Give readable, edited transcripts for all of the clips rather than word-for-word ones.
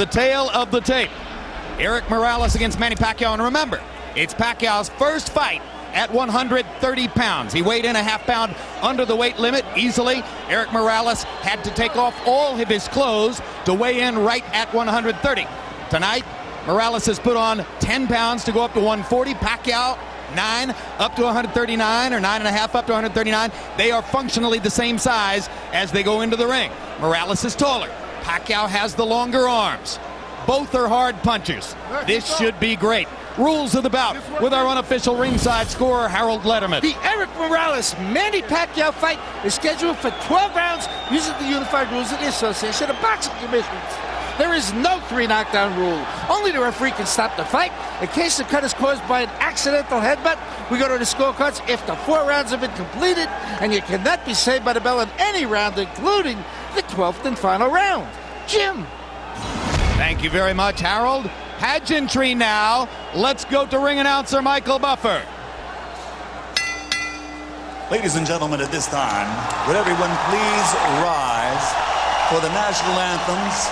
the tale of the tape. Eric Morales against Manny Pacquiao. And remember, it's Pacquiao's first fight at 130 pounds. He weighed in a half pound under the weight limit easily. Eric Morales had to take off all of his clothes to weigh in right at 130. Tonight, Morales has put on 10 pounds to go up to 140. Pacquiao, 9 up to 139, or 9.5 up to 139. They are functionally the same size as they go into the ring. Morales is taller. Pacquiao has the longer arms. Both are hard punchers. This should be great. Rules of the bout with our unofficial ringside scorer, Harold Letterman. The Eric Morales-Manny Pacquiao fight is scheduled for 12 rounds using the unified rules of the Association of Boxing Commissions. There is no 3 knockdown rule. Only the referee can stop the fight. In case the cut is caused by an accidental headbutt, we go to the scorecards if the 4 rounds have been completed, and you cannot be saved by the bell in any round, including the 12th and final round. Jim. Thank you very much, Harold. Pageantry now. Let's go to ring announcer Michael Buffer. Ladies and gentlemen, at this time, would everyone please rise for the national anthems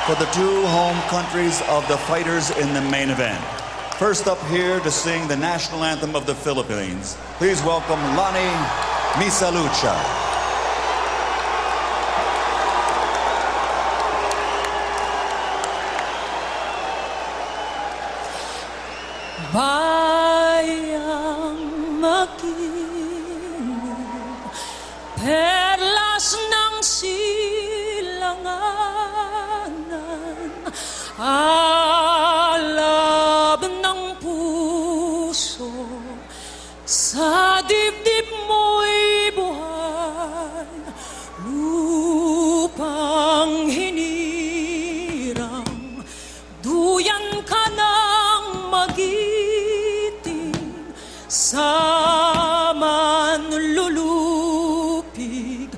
for the 2 home countries of the fighters in the main event. First up here to sing the national anthem of the Philippines, please welcome Lani Misalucha. Bayang makinig, perlas ng silanganan, alab ng puso, sa dibdib mo'y buhay, lupang hinirang, duyan ka ng magiting, sa manlulupig,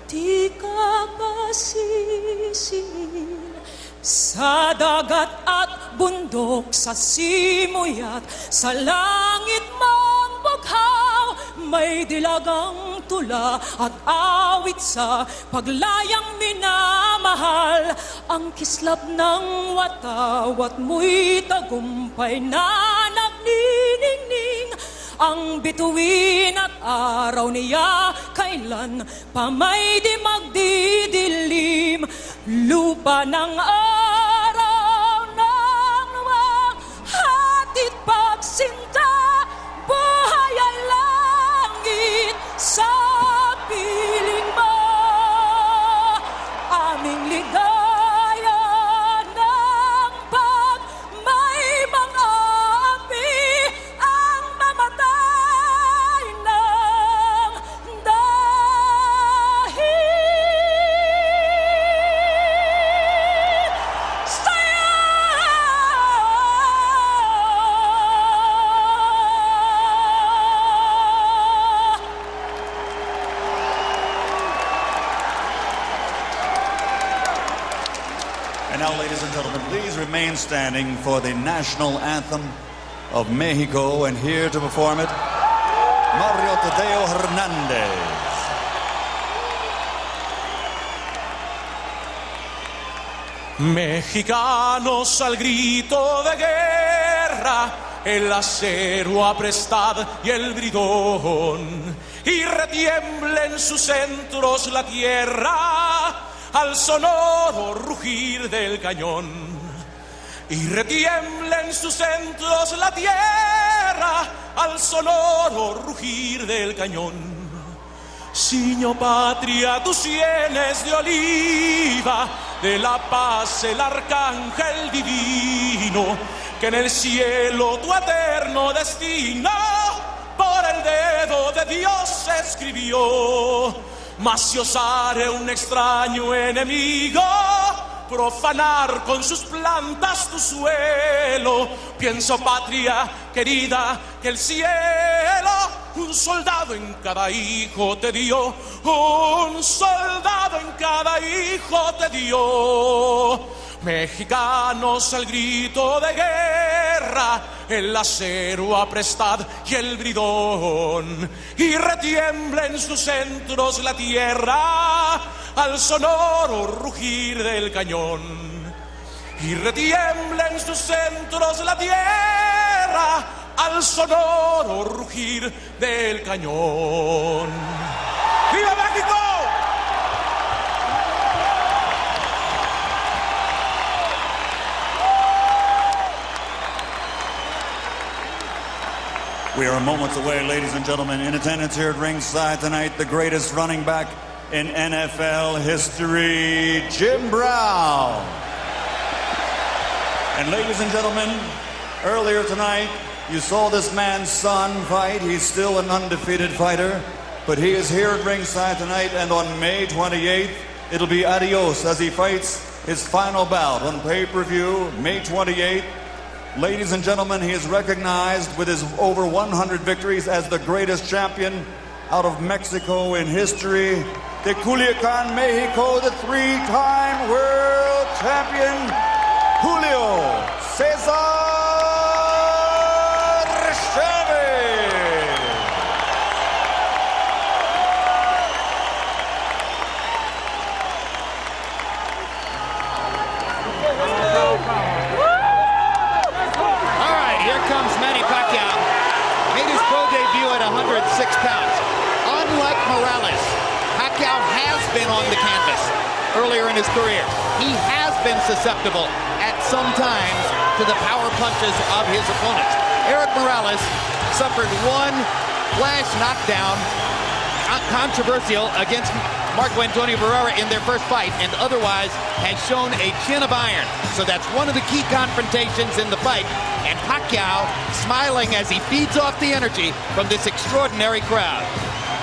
di ka masisingil, sa dagat at bundok, sa simoy at sa langit mong bughaw, may dilagang tula at awit sa paglayang minamahal, ang kislap ng watawat mo'y tagumpay na nagniningning, ang bituin at araw niya kailan pa may di magdidilim, lupa ng araw ng luwang hatid pagsinta, buhay ay langit sa piling mo, aming ligaya ng pag may mga api ang mamatay ng dahil sa'yo. And now, ladies and gentlemen, please remain standing for the national anthem of Mexico, and here to perform it, Mario Tadeo Hernandez. Mexicanos al grito de guerra, el acero aprestad y el bridón, y retiembla en sus centros la tierra al sonoro rugir del cañón, y retiembla en sus centros la tierra al sonoro rugir del cañón. Ciño patria, tus sienes de oliva, de la paz el arcángel divino, que en el cielo tu eterno destino por el dedo de Dios escribió. Mas si osare un extraño enemigo profanar con sus plantas tu suelo, pienso, patria querida, que el cielo un soldado en cada hijo te dio, un soldado en cada hijo te dio. Mexicanos al grito de guerra, el acero aprestad y el bridón, y retiembla en sus centros la tierra al sonoro rugir del cañón. y retiembla en sus centros la tierra al sonoro rugir del cañón. ¡Viva México! We are moments away, ladies and gentlemen. In attendance here at ringside tonight, the greatest running back in NFL history, Jim Brown. And ladies and gentlemen, earlier tonight, you saw this man's son fight. He's still an undefeated fighter, but he is here at ringside tonight, and on May 28th, it'll be adios as he fights his final bout on pay-per-view, May 28th. Ladies and gentlemen, he is recognized with his over 100 victories as the greatest champion out of Mexico in history. De Culiacan, Mexico, the three-time world champion, Julio Cesar Chavez. Comes Manny Pacquiao, made his pro debut at 106 pounds. Unlike Morales, Pacquiao has been on the canvas earlier in his career. He has been susceptible at some times to the power punches of his opponents. Erik Morales suffered one flash knockdown, controversial, against Marco Antonio Barrera in their first fight, and otherwise has shown a chin of iron. So that's one of the key confrontations in the fight. And Pacquiao smiling as he feeds off the energy from this extraordinary crowd.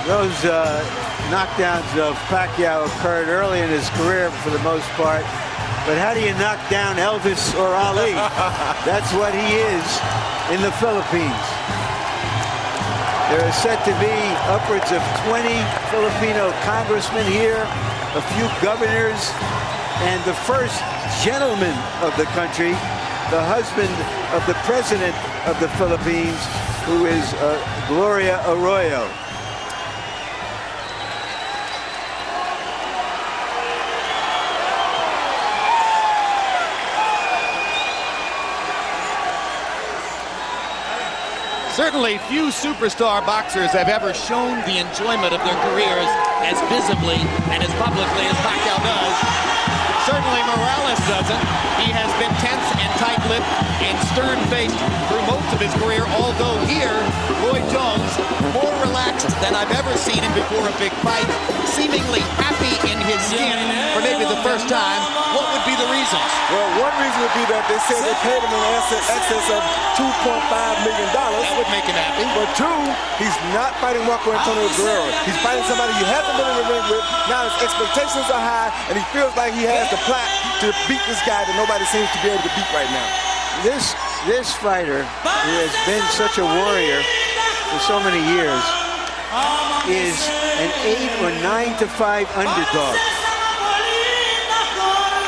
Those knockdowns of Pacquiao occurred early in his career for the most part. But how do you knock down Elvis or Ali? That's what he is in the Philippines. There are said to be upwards of 20 Filipino congressmen here, a few governors, and the first gentleman of the country, the husband of the president of the Philippines, who is Gloria Arroyo. Certainly few superstar boxers have ever shown the enjoyment of their careers as visibly and as publicly as Pacquiao does. Certainly Morales doesn't. He has been tense and tight-lipped and stern-faced through most of his career, although here, Roy Jones, more relaxed than I've ever seen him before a big fight, seemingly happy in his skin for maybe the first time. What would be the reasons? Well, one reason would be that they said they paid him in excess of $2.5 million. That would make him happy. But two, he's not fighting Marco Antonio Barrera. He's fighting somebody he hasn't been in the ring with. Now his expectations are high, and he feels like he has the plot to beat this guy that nobody seems to be able to beat right now. This fighter, who has been such a warrior for so many years, is an 8 or 9 to 5 underdog.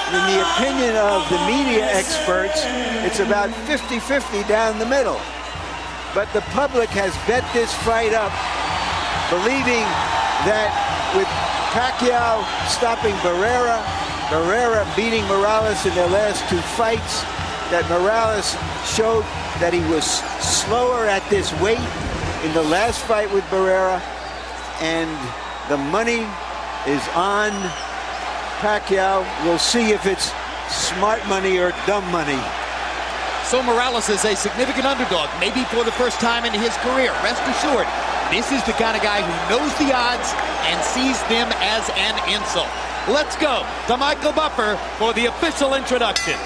In the opinion of the media experts, it's about 50-50 down the middle. But the public has bet this fight up, believing that with Pacquiao stopping Barrera, Barrera beating Morales in their last two fights, that Morales showed that he was slower at this weight in the last fight with Barrera, and the money is on Pacquiao. We'll see if it's smart money or dumb money. So Morales is a significant underdog, maybe for the first time in his career. Rest assured, this is the kind of guy who knows the odds and sees them as an insult. Let's go to Michael Buffer for the official introductions.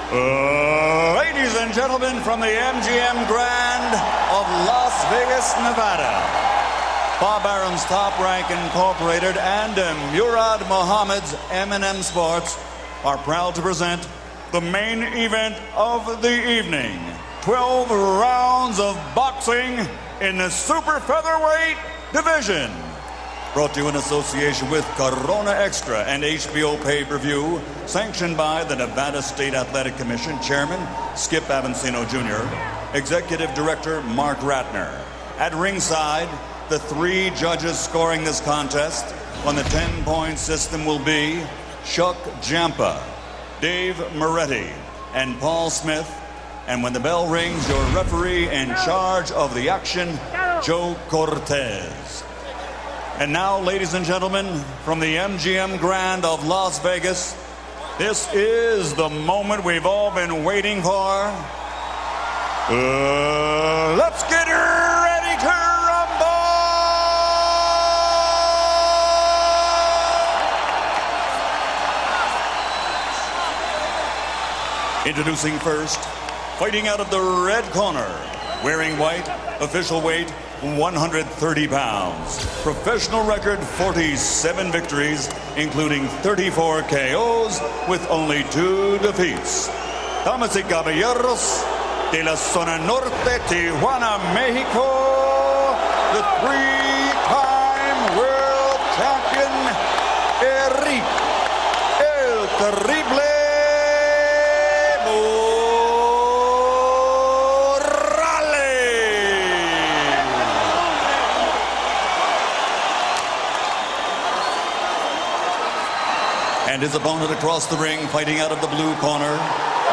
Ladies and gentlemen, from the MGM Grand of Las Vegas, Nevada, Bob Arum's Top Rank Incorporated and Murad Muhammad's M&M Sports are proud to present the main event of the evening. 12 rounds of boxing in the super featherweight division. Brought to you in association with Corona Extra and HBO Pay-Per-View, sanctioned by the Nevada State Athletic Commission Chairman Skip Avancino Jr., Executive Director Mark Ratner. At ringside, the 3 judges scoring this contest on the 10-point system will be Chuck Jampa, Dave Moretti, and Paul Smith. And when the bell rings, your referee in charge of the action, Joe Cortez. And now, ladies and gentlemen, from the MGM Grand of Las Vegas, this is the moment we've all been waiting for. Let's get ready to rumble! Introducing first, fighting out of the red corner, wearing white, official weight 130 pounds. Professional record 47 victories, including 34 KOs with only 2 defeats. Damas y caballeros, de la zona norte, Tijuana, Mexico, the 3-time world champion, Eric El Terrible and his opponent across the ring, fighting out of the blue corner,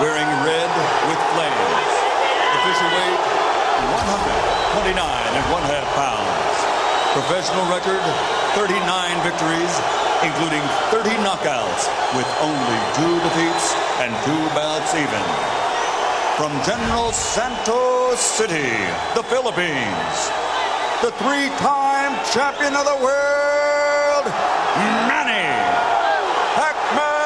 wearing red with flames. Official weight, 129.5 pounds. Professional record, 39 victories, including 30 knockouts, with only 2 defeats and 2 bouts even. From General Santos City, the Philippines, the 3-time champion of the world, Manny Pacquiao.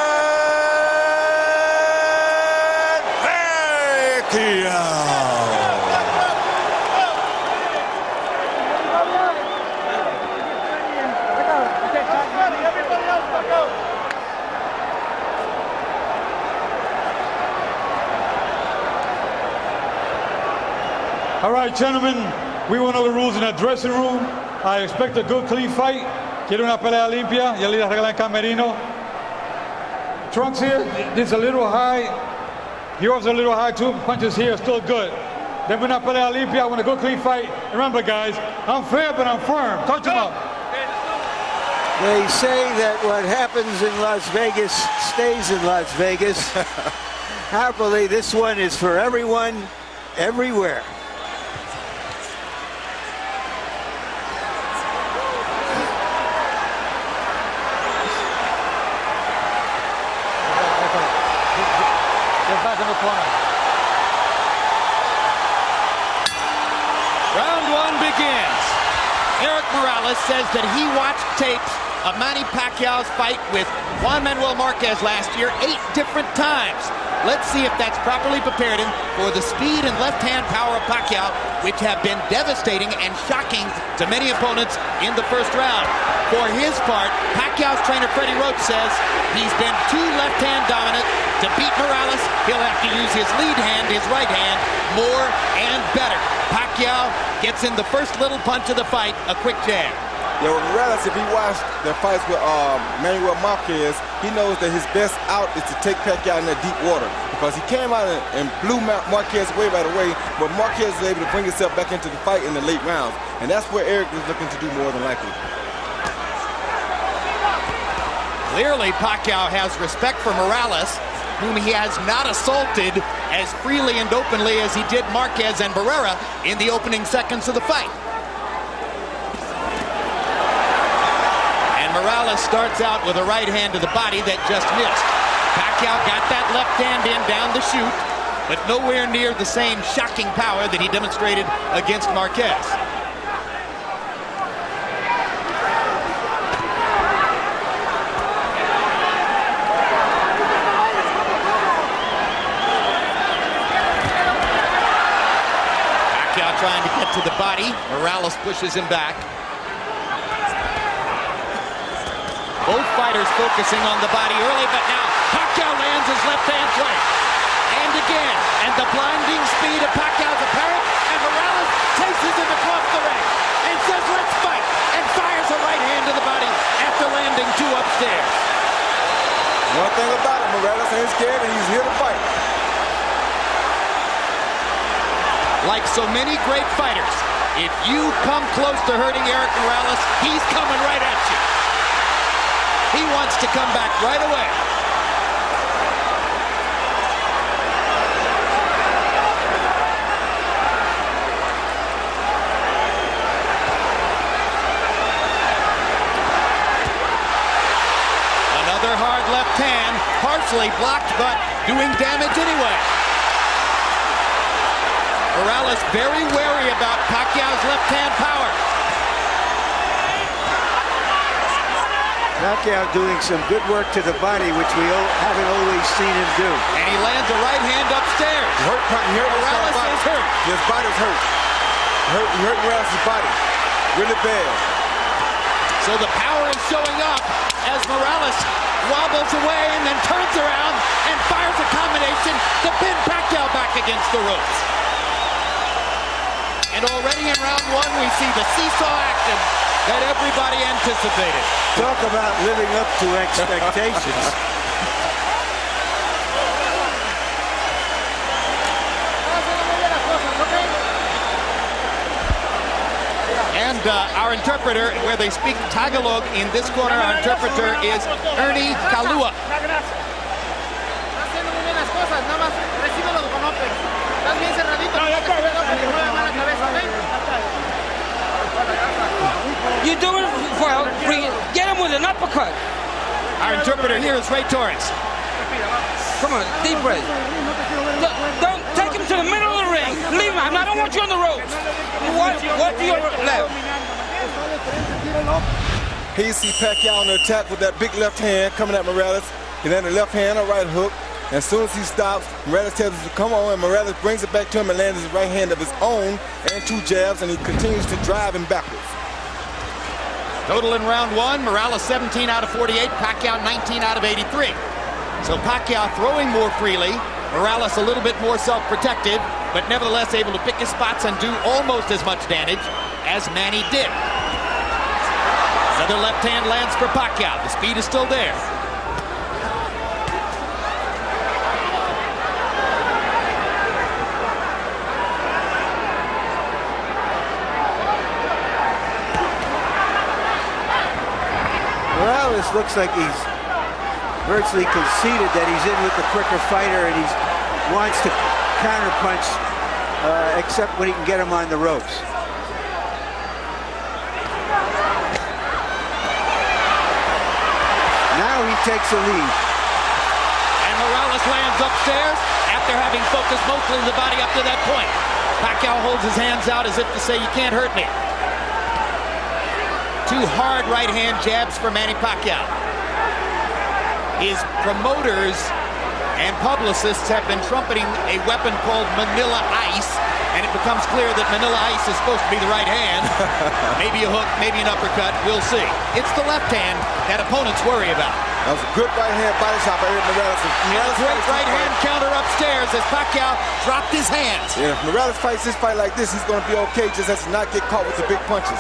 All right, gentlemen, we went over the rules in that dressing room. I expect a good, clean fight. Quiero una pelea limpia. Ya le regla en camerino. Trunks here, this is a little high. Yours a little high too. Punches here are still good. Then una pelea limpia. I want a good, clean fight. Remember, guys, I'm fair, but I'm firm. Touch them up. They say that what happens in Las Vegas stays in Las Vegas. Happily, this one is for everyone, everywhere. Round 1 begins. Eric Morales says that he watched tapes of Manny Pacquiao's fight with Juan Manuel Marquez last year 8 different times. Let's see if that's properly prepared him for the speed and left-hand power of Pacquiao, which have been devastating and shocking to many opponents in the first round. For his part, Pacquiao's trainer Freddie Roach says he's been too left-hand dominant. To beat Morales, he'll have to use his lead hand, his right hand, more and better. Pacquiao gets in the first little punch of the fight, a quick jab. Yeah, with Morales, if he watched the fights with Manuel Marquez, he knows that his best out is to take Pacquiao in that deep water, because he came out and blew Marquez away right away, but Marquez was able to bring himself back into the fight in the late rounds, and that's where Eric is looking to do more than likely. Clearly, Pacquiao has respect for Morales, whom he has not assaulted as freely and openly as he did Marquez and Barrera in the opening seconds of the fight. And Morales starts out with a right hand to the body that just missed. Pacquiao got that left hand in down the chute, but nowhere near the same shocking power that he demonstrated against Marquez. Trying to get to the body. Morales pushes him back. Both fighters focusing on the body early, but now Pacquiao lands his left-hand right. And again, and the blinding speed of Pacquiao's apparent, and Morales chases him across the ring and says, "Let's fight," and fires a right hand to the body after landing 2 upstairs. One thing about it, Morales ain't scared and he's here to fight. Like so many great fighters, if you come close to hurting Eric Morales, he's coming right at you. He wants to come back right away. eventually blocked, but doing damage anyway. Morales very wary about Pacquiao's left-hand power. Pacquiao doing some good work to the body, which we haven't always seen him do. And he lands a right hand upstairs. Morales is hurt. His body's hurt. He hurt Morales' body really bad. So the power is showing up as Morales wobbles away and then turns around and fires a combination to pin Pacquiao back against the ropes. And already in round one, we see the seesaw action that everybody anticipated. Talk about living up to expectations. And our interpreter, where they speak Tagalog in this corner, our interpreter is Ernie Kalua. You do it well. Get him with an uppercut. Our interpreter here is Ray Torres. Come on, deep breath. Don't take him to the middle of the ring. Leave him. I don't want you on the ropes. What to your left? Here you see Pacquiao on the attack with that big left hand coming at Morales. He landed a left hand, a right hook. And as soon as he stops, Morales tells him to come on, and Morales brings it back to him and lands his right hand of his own and 2 jabs, and he continues to drive him backwards. Total in round one, Morales 17 out of 48, Pacquiao 19 out of 83. So Pacquiao throwing more freely, Morales a little bit more self-protective, but nevertheless able to pick his spots and do almost as much damage as Manny did. Another left hand lands for Pacquiao. The speed is still there. Morales looks like he's virtually conceded that he's in with the quicker fighter, and he wants to counterpunch, except when he can get him on the ropes. Now he takes a lead. And Morales lands upstairs after having focused mostly the body up to that point. Pacquiao holds his hands out as if to say, you can't hurt me. 2 hard right-hand jabs for Manny Pacquiao. His promoters and publicists have been trumpeting a weapon called Manila Ice, and it becomes clear that Manila Ice is supposed to be the right hand. Maybe a hook, maybe an uppercut, we'll see. It's the left hand that opponents worry about. That was a good right-hand body shot by Morales. A great right-hand counter upstairs as Pacquiao dropped his hands. Yeah, if Morales fights this fight like this, he's going to be okay, just has to not get caught with the big punches.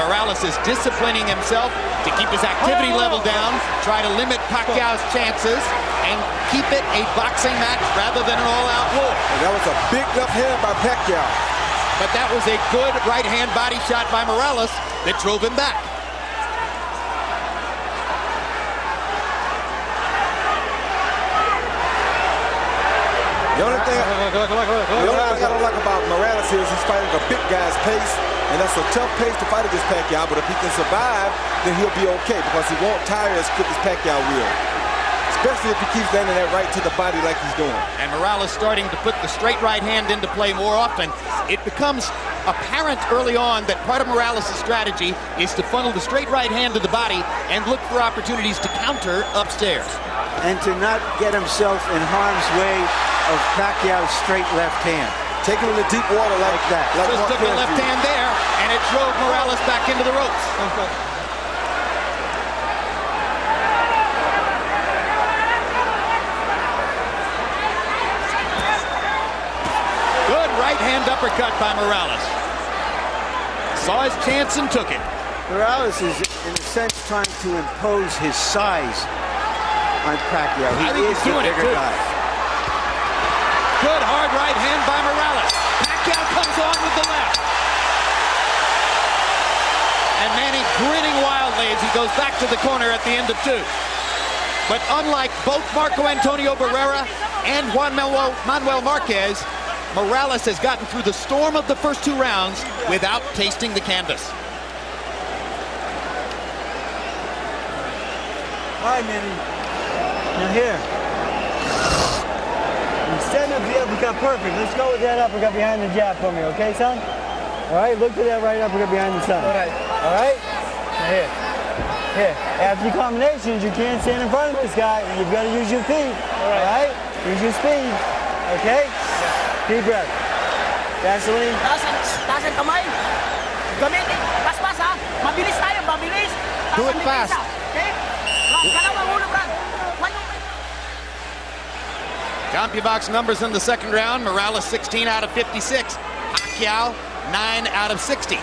Morales is disciplining himself to keep his activity level down, try to limit Pacquiao's chances, and keep it a boxing match rather than an all-out war. And that was a big left hand by Pacquiao. But that was a good right-hand body shot by Morales that drove him back. The only thing I don't like about Morales here is he's fighting a big guy's pace, and that's a tough pace to fight against Pacquiao, but if he can survive, then he'll be okay because he won't tire as quick as Pacquiao will. Especially if he keeps landing that right to the body like he's doing. And Morales starting to put the straight right hand into play more often. It becomes apparent early on that part of Morales' strategy is to funnel the straight right hand to the body and look for opportunities to counter upstairs. And to not get himself in harm's way of Pacquiao's straight left hand. Take him in the deep water like that. Like just took the left hand there, and it drove Morales back into the ropes. Good right hand uppercut by Morales. Saw his chance and took it. Morales is, in a sense, trying to impose his size on Pacquiao. He is the bigger guy. Good hard right hand by Morales. Pacquiao comes on with the left. And Manny grinning wildly as he goes back to the corner at the end of 2. But unlike both Marco Antonio Barrera and Juan Manuel Marquez, Morales has gotten through the storm of the first 2 rounds without tasting the canvas. Hi, Manny. Now here. Instead of the uppercut perfect, let's go with that uppercut behind the jab for me, okay, son? All right, look for that right uppercut behind the son. All right. All right? Now here. Here. After your combinations, you can't stand in front of this guy. You've got to use your feet. All right? Use your speed. Okay? Deep breath. Gasoline. Taas ang kamay. Gamitin. Paspas ha. Mabilis tayo, mabilis. Do it fast. Okay? Kalawang ulo, Brad. CompuBox numbers in the second round. Morales 16 out of 56. Pacquiao 9 out of 60.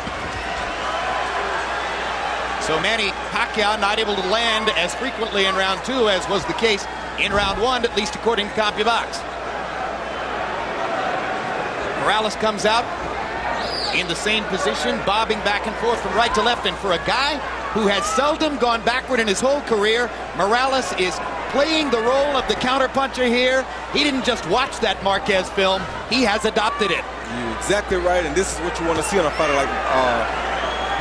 So Manny Pacquiao not able to land as frequently in round 2 as was the case in round 1, at least according to CompuBox. Morales comes out in the same position, bobbing back and forth from right to left. And for a guy who has seldom gone backward in his whole career, Morales is playing the role of the counterpuncher here. He didn't just watch that Marquez film, he has adopted it. You're exactly right, and this is what you want to see on a fighter like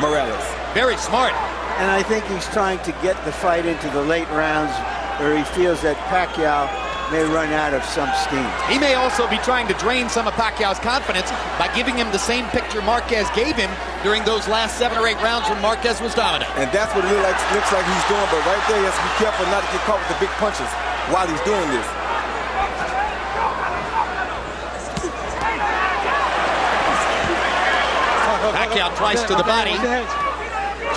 Morales. Very smart. And I think he's trying to get the fight into the late rounds where he feels that Pacquiao may run out of some steam. He may also be trying to drain some of Pacquiao's confidence by giving him the same picture Marquez gave him during those last 7 or 8 rounds when Marquez was dominant. And that's what it looks like he's doing, but right there he has to be careful not to get caught with the big punches while he's doing this. Pacquiao tries to the body.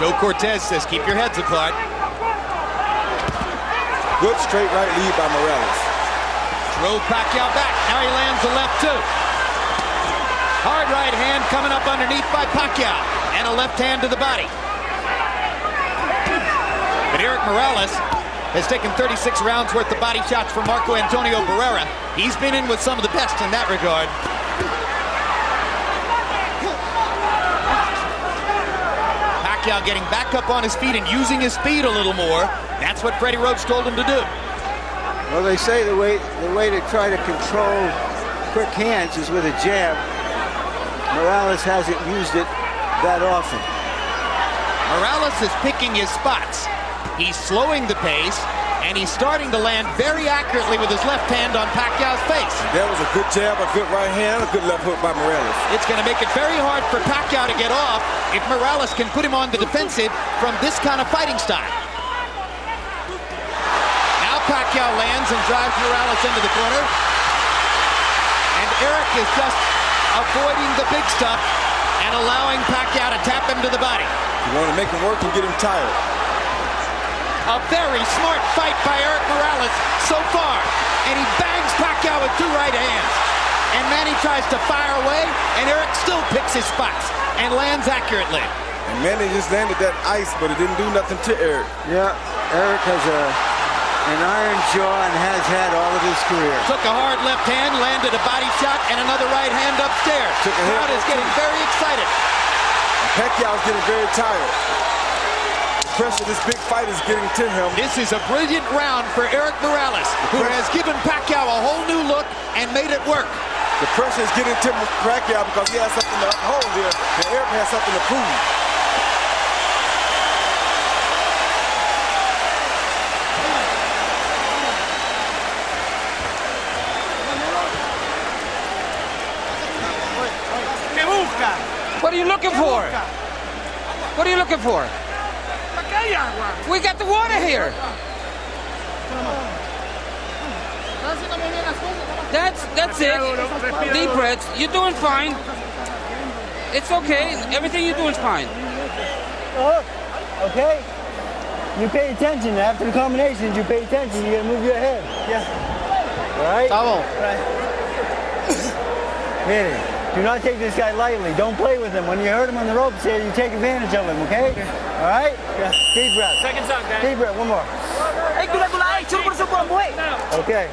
Joe Cortez says, keep your heads apart. Good straight right lead by Morales. Drove Pacquiao back. Now he lands a left too. Hard right hand coming up underneath by Pacquiao. And a left hand to the body. But Eric Morales has taken 36 rounds worth of body shots from Marco Antonio Barrera. He's been in with some of the best in that regard. Pacquiao getting back up on his feet and using his speed a little more. That's what Freddie Roach told him to do. Well, they say the way to try to control quick hands is with a jab. Morales hasn't used it that often. Morales is picking his spots. He's slowing the pace, and he's starting to land very accurately with his left hand on Pacquiao's face. That was a good jab, a good right hand, a good left hook by Morales. It's going to make it very hard for Pacquiao to get off if Morales can put him on the defensive from this kind of fighting style. Now Pacquiao lands and drives Morales into the corner. And Eric is just avoiding the big stuff and allowing Pacquiao to tap him to the body. You want to make him work and get him tired. A very smart fight by Eric Morales so far. And he bangs Pacquiao with 2 right hands. And Manny tries to fire away, and Eric still picks his spots and lands accurately. And Manny just landed that ice, but it didn't do nothing to Eric. Yeah, Eric has an iron jaw and has had all of his career. Took a hard left hand, landed a body shot, and another right hand upstairs. The crowd is getting very excited. Pacquiao's getting very tired. The pressure of this big fight is getting to him. This is a brilliant round for Eric Morales, who has given Pacquiao a whole new look and made it work. The pressure is getting to Pacquiao because he has something to hold here, and Eric has something to prove. What are you looking for? What are you looking for? We got the water here. That's it. Deep breaths. You're doing fine. It's okay. Everything you're doing is fine. Okay. You pay attention. After the combinations, you pay attention. You gotta move your head. Yeah. All right? Manny, do not take this guy lightly. Don't play with him. When you hurt him on the ropes here, you take advantage of him, okay? All right? Yeah. Deep breath. Second time, guys. Deep breath. One more. Okay.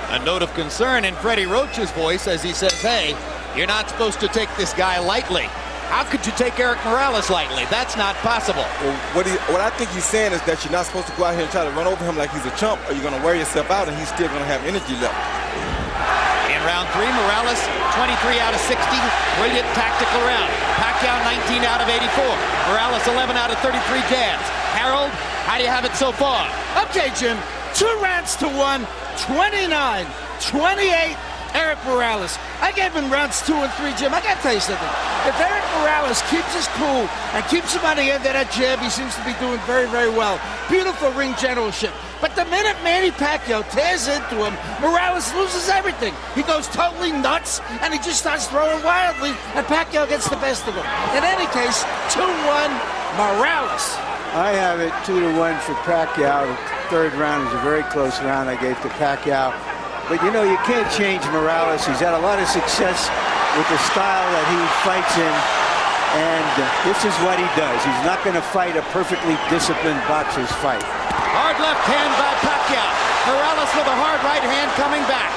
A note of concern in Freddie Roach's voice as he says, hey, you're not supposed to take this guy lightly. How could you take Eric Morales lightly? That's not possible. Well, what I think he's saying is that you're not supposed to go out here and try to run over him like he's a chump, or you're going to wear yourself out and he's still going to have energy left. In round 3, Morales, 23 out of 60. Brilliant tactical round. Pacquiao, 19 out of 84. Morales, 11 out of 33 jabs. Harold, How do you have it so far? Okay, Jim. 2 rounds to 1, 29-28. Eric Morales. I gave him rounds 2 and 3, Jim. I got to tell you something. If Eric Morales keeps his cool and keeps him on the end of that jab, he seems to be doing very, very well. Beautiful ring generalship. But the minute Manny Pacquiao tears into him, Morales loses everything. He goes totally nuts, and he just starts throwing wildly, and Pacquiao gets the best of him. In any case, 2-1 Morales. I have it 2-1 for Pacquiao. The third round is a very close round I gave to Pacquiao. But, you know, you can't change Morales. He's had a lot of success with the style that he fights in. And this is what he does. He's not going to fight a perfectly disciplined boxer's fight. Hard left hand by Pacquiao. Morales with a hard right hand coming back.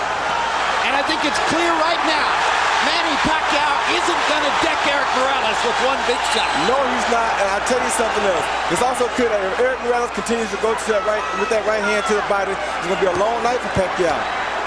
And I think it's clear right now, Manny Pacquiao isn't going to deck Eric Morales with one big shot. No, he's not. And I'll tell you something else. It's also clear that if Eric Morales continues to go to that with that right hand to the body, it's going to be a long night for Pacquiao.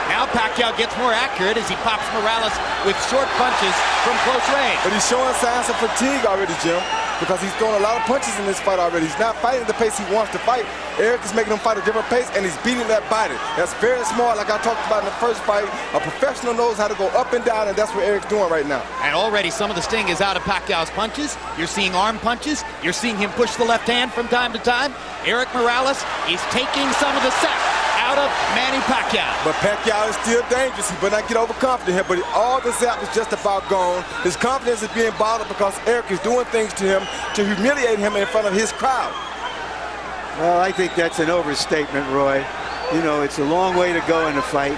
Now Pacquiao gets more accurate as he pops Morales with short punches from close range. But he's showing signs of fatigue already, Jim, because he's throwing a lot of punches in this fight already. He's not fighting the pace he wants to fight. Eric is making him fight a different pace, and he's beating that body. That's very smart, like I talked about in the first fight. A professional knows how to go up and down, and that's what Eric's doing right now. And already some of the sting is out of Pacquiao's punches. You're seeing arm punches. You're seeing him push the left hand from time to time. Eric Morales is taking some of the set out of Manny Pacquiao. But Pacquiao is still dangerous. He better not get overconfident here, but all the zap is just about gone. His confidence is being bottled because Eric is doing things to him to humiliate him in front of his crowd. Well, I think that's an overstatement, Roy. You know, it's a long way to go in the fight.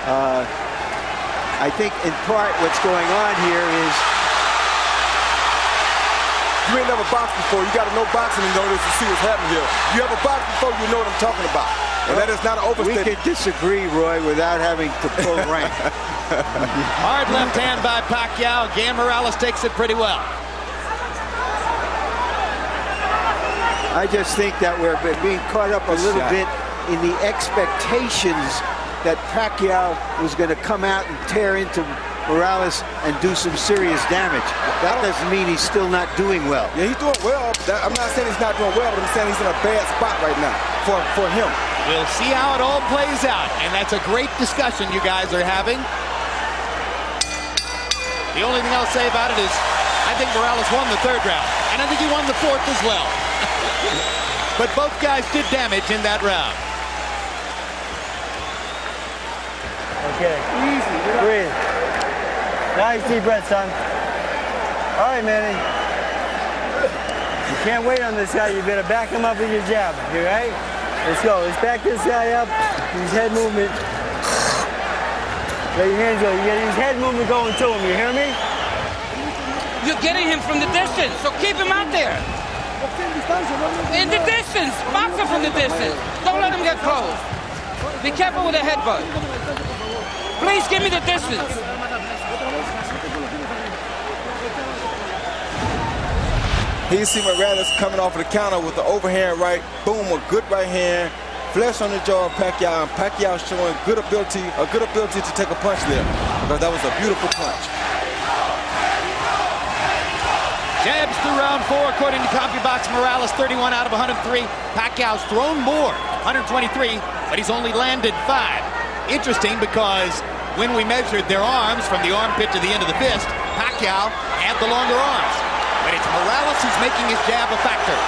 I think in part what's going on here is you ain't never boxed before. You got to know boxing in order to see what's happening here. You ever boxed before, you know what I'm talking about. And that is not an overstatement. We can disagree, Roy, without having to pull rank. Hard left hand by Pacquiao. Again, Morales takes it pretty well. I just think that we're being caught up a little bit in the expectations that Pacquiao was going to come out and tear into Morales and do some serious damage. That doesn't mean he's still not doing well. Yeah, he's doing well. I'm not saying he's not doing well, but I'm saying he's in a bad spot right now for him. We'll see how it all plays out, and that's a great discussion you guys are having. The only thing I'll say about it is I think Morales won the third round, and I think he won the fourth as well. But both guys did damage in that round. Okay. Easy. Breathe. Nice deep breath, son. All right, Manny. You can't wait on this guy. You better back him up with your jab. You right? Let's go. Let's back this guy up. Use head movement. Let your hands go. You get his head movement going to him. You hear me? You're getting him from the distance, so keep him out there. In the distance. Box him from the distance. Don't let him get close. Be careful with the headbutt. Please give me the distance. Here you see Morales coming off of the counter with the overhand right. Boom, a good right hand. Flesh on the jaw of Pacquiao. And Pacquiao showing a good ability to take a punch there, because that was a beautiful punch. Jabs through round 4, according to CompuBox. Morales 31 out of 103. Pacquiao's thrown more, 123, but he's only landed 5. Interesting, because when we measured their arms from the armpit to the end of the fist, Pacquiao had the longer arms. But it's Morales who's making his jab a factor.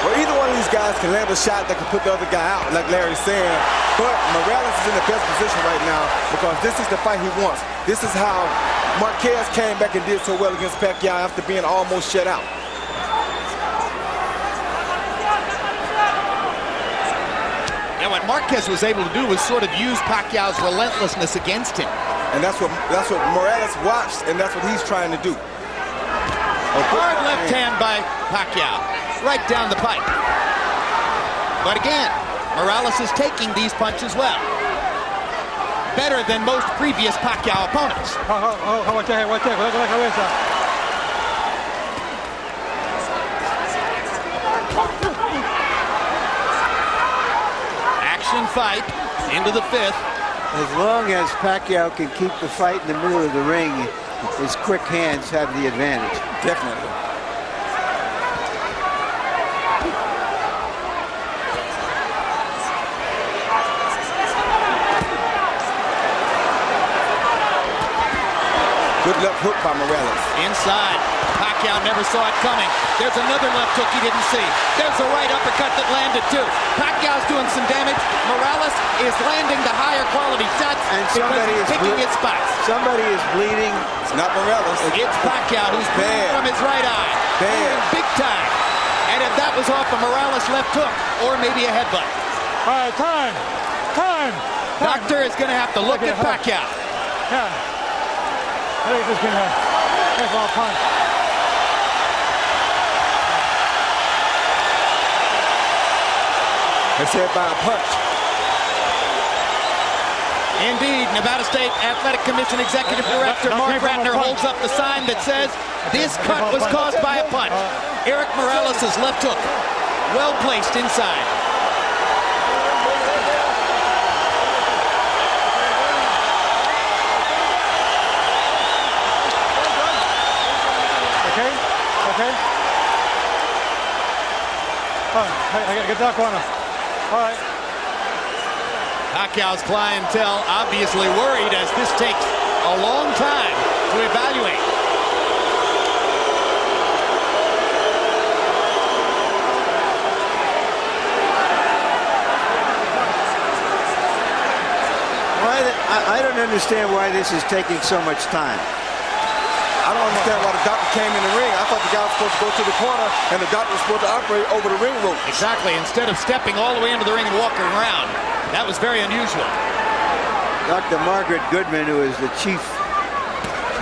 Well, either one of these guys can land a shot that can put the other guy out, like Larry's saying. But Morales is in the best position right now because this is the fight he wants. This is how Marquez came back and did so well against Pacquiao after being almost shut out. Now, what Marquez was able to do was sort of use Pacquiao's relentlessness against him. And that's what Morales watched, and that's what he's trying to do. A hard left hand by Pacquiao, right down the pipe. But again, Morales is taking these punches well. Better than most previous Pacquiao opponents. Action fight into the 5th. As long as Pacquiao can keep the fight in the middle of the ring, his quick hands have the advantage. Definitely. Good left hook by Morales. Inside. Pacquiao never saw it coming. There's another left hook he didn't see. There's a right uppercut that landed too. Pacquiao's doing some damage. Morales is landing the higher quality shots And because somebody he's is picking his spots. Somebody is bleeding. It's not Morales. It's Pacquiao who's bleeding from his right eye. Bad. Big time. And if that was off a Morales left hook or maybe a headbutt. All right, time. Doctor is going to have to look at Pacquiao. Yeah. I think this can take off punch. It's hit by a punch. Indeed, Nevada State Athletic Commission Executive Director Mark Ratner holds up the sign that says this cut was caused by a punch. Eric Morales' left hook, well placed inside. Okay. All right, I gotta get that corner. All right. Pacquiao's clientele obviously worried as this takes a long time to evaluate. I don't understand why this is taking so much time. I don't understand why the doctor came in the ring. I thought the guy was supposed to go to the corner and the doctor was supposed to operate over the ring rope. Exactly, instead of stepping all the way into the ring and walking around. That was very unusual. Dr. Margaret Goodman, who is the chief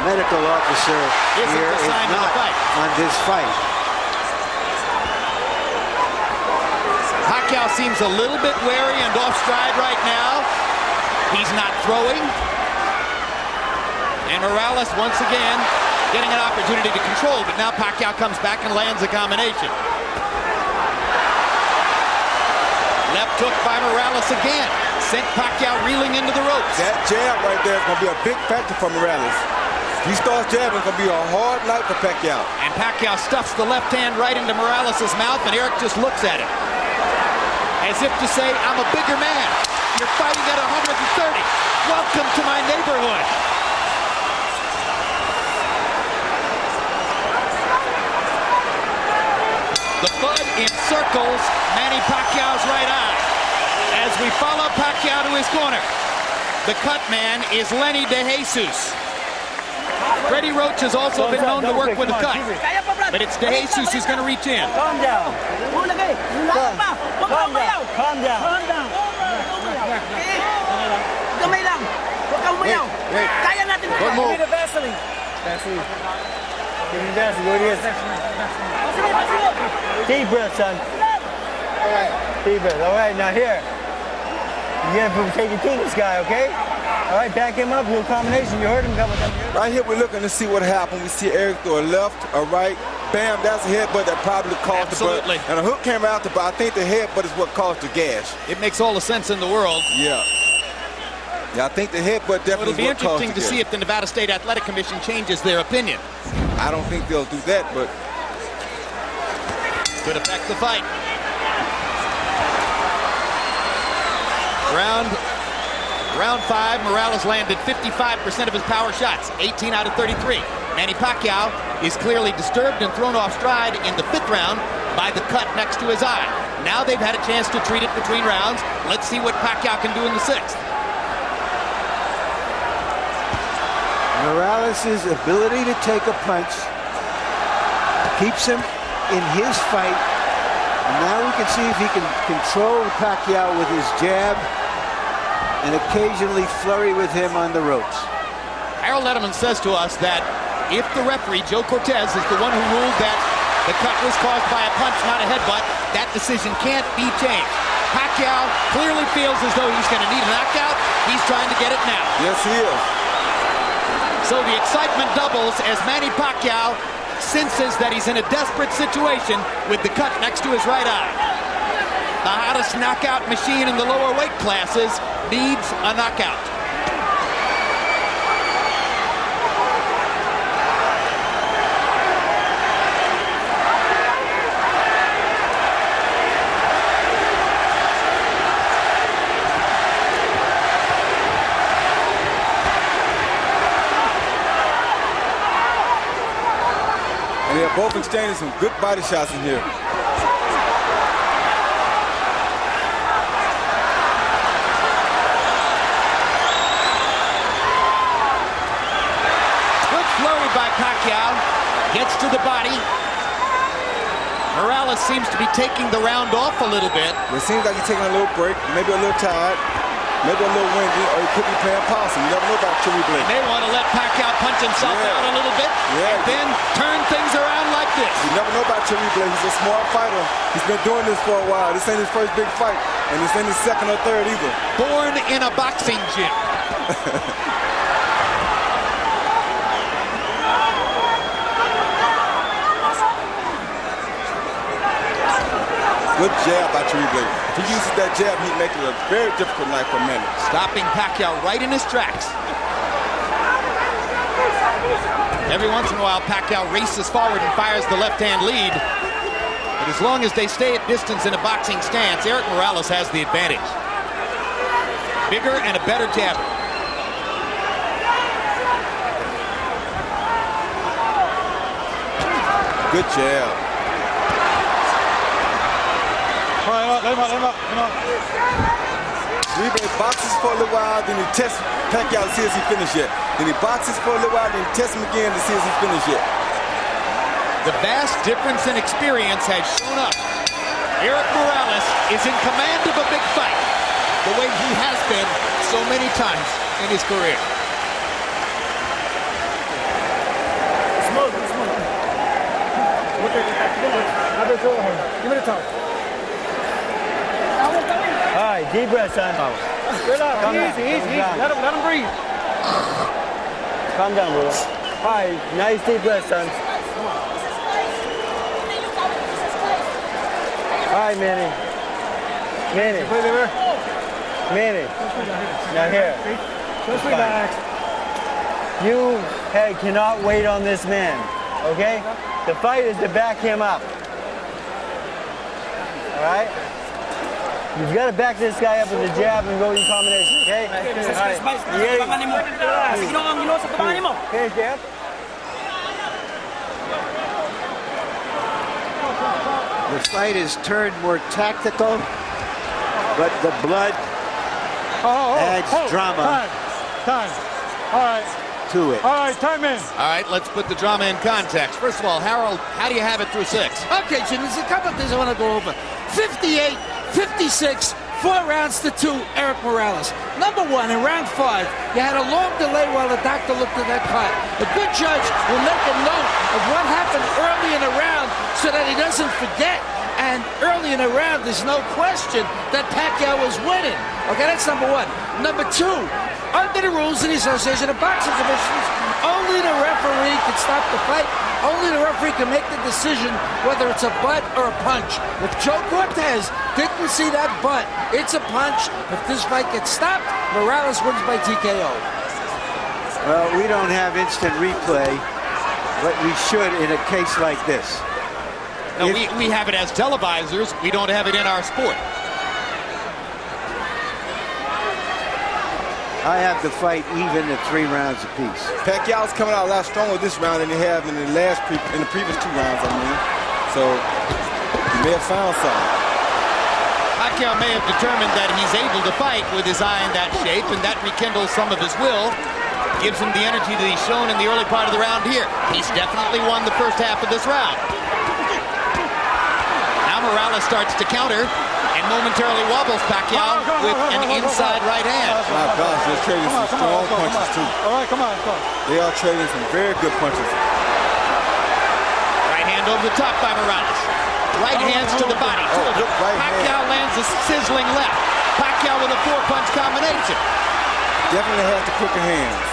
medical officer here, is not on this fight. Pacquiao seems a little bit wary and off stride right now. He's not throwing. And Morales once again getting an opportunity to control, but now Pacquiao comes back and lands a combination. Left hook by Morales again. Sent Pacquiao reeling into the ropes. That jab right there is going to be a big factor for Morales. If he starts jabbing, it's going to be a hard night for Pacquiao. And Pacquiao stuffs the left hand right into Morales' mouth, and Eric just looks at it. As if to say, I'm a bigger man. You're fighting at 130. Welcome to my neighborhood. The bud encircles Manny Pacquiao's right eye. As we follow Pacquiao to his corner, the cut man is Lenny DeJesus. Freddie Roach has also been known to work with a cut, but it's DeJesus who's going to reach in. Calm down. Calm down. Kamay lang. Huwag kang umayaw. Kaya natin ito. Give me the Vaseline. Vaseline. Give me the Vaseline. What is it? Deep breath, son. All right. Deep breath. All right, now here. You gotta take it to this guy, okay? All right, back him up. Little combination. You heard him. Right here, we're looking to see what happened. We see Eric throw a left, a right. Bam, that's a headbutt that probably caused the butt. And a hook came out, but I think the headbutt is what caused the gash. It makes all the sense in the world. Yeah. Yeah, I think the headbutt definitely It'll be interesting to see if the Nevada State Athletic Commission changes their opinion. I don't think they'll do that, but could affect the fight. Round 5, Morales landed 55% of his power shots, 18 out of 33. Manny Pacquiao is clearly disturbed and thrown off stride in the 5th round by the cut next to his eye. Now they've had a chance to treat it between rounds. Let's see what Pacquiao can do in the 6th. Morales' ability to take a punch keeps him in his fight. And now we can see if he can control Pacquiao with his jab and occasionally flurry with him on the ropes. Harold Letterman says to us that if the referee, Joe Cortez, is the one who ruled that the cut was caused by a punch, not a headbutt, that decision can't be changed. Pacquiao clearly feels as though he's going to need a knockout. He's trying to get it now. Yes, he is. So the excitement doubles as Manny Pacquiao senses that he's in a desperate situation with the cut next to his right eye. The hottest knockout machine in the lower weight classes needs a knockout. They are both exchanging some good body shots in here. Good flurry by Pacquiao. Gets to the body. Morales seems to be taking the round off a little bit. It seems like he's taking a little break, maybe a little tired, maybe a little windy, or he could be playing possum. You never know about Chewy Blake. They want to let Pacquiao punch himself out a little bit, and then turn things around like this. You never know about Chewy Blake. He's a smart fighter. He's been doing this for a while. This ain't his first big fight, and this ain't his second or third either. Born in a boxing gym. Good jab by Chewy Blake. If he uses that jab, he'd make it a very difficult night for Manny. Stopping Pacquiao right in his tracks. Every once in a while, Pacquiao races forward and fires the left-hand lead. But as long as they stay at distance in a boxing stance, Erik Morales has the advantage. Bigger and a better jabber. Good jab. All right, let him out. Chewy Blake boxes for a little while, then he tests Pacquiao to see if he finished yet. Then he boxes for a little while, then he tests him again to see if he finished yet. The vast difference in experience has shown up. Erik Morales is in command of a big fight, the way he has been so many times in his career. Give me the top. All right, deep breath, son. Relax, easy. Let him breathe. Calm down, bro. All right, nice deep breath, son. All right, Manny. Now here. Just relax. You cannot wait on this man, okay? The fight is to back him up. All right? You've got to back this guy up with a jab and go in combination, okay? All right. Okay, jab. The fight has turned more tactical, but the blood adds drama Time. All right. to it. All right, time in. All right, let's put the drama in context. First of all, Harold, how do you have it through 6? Okay, Jim, there's a couple of things I want to go over. 58, 56, 4 rounds to 2, Erik Morales. Number 1, in round 5, you had a long delay while the doctor looked at that clock. A good judge will make a note of what happened early in the round so that he doesn't forget. And early in the round, there's no question that Pacquiao was winning. Okay, that's number 1. Number 2, under the rules of the Association of Boxing Commissions, only the referee can stop the fight. Only the referee can make the decision whether it's a butt or a punch. If Joe Cortez didn't see that butt, it's a punch. If this fight gets stopped, Morales wins by TKO. Well, we don't have instant replay, but we should in a case like this. No, we have it as televisors. We don't have it in our sport. I have the fight even at 3 rounds apiece. Pacquiao's coming out a lot stronger this round than he have in the previous 2 rounds, I mean. So he may have found something. Pacquiao may have determined that he's able to fight with his eye in that shape, and that rekindles some of his will. Gives him the energy that he's shown in the early part of the round here. He's definitely won the first half of this round. Now Morales starts to counter and momentarily wobbles Pacquiao with an inside right hand. My gosh, they're trading some strong punches too. All right, come on. They are trading some very good punches. Right hand over the top by Morales. Right hands to the body. Pacquiao lands a sizzling left. Pacquiao with a 4-punch combination. Definitely has the quicker hands.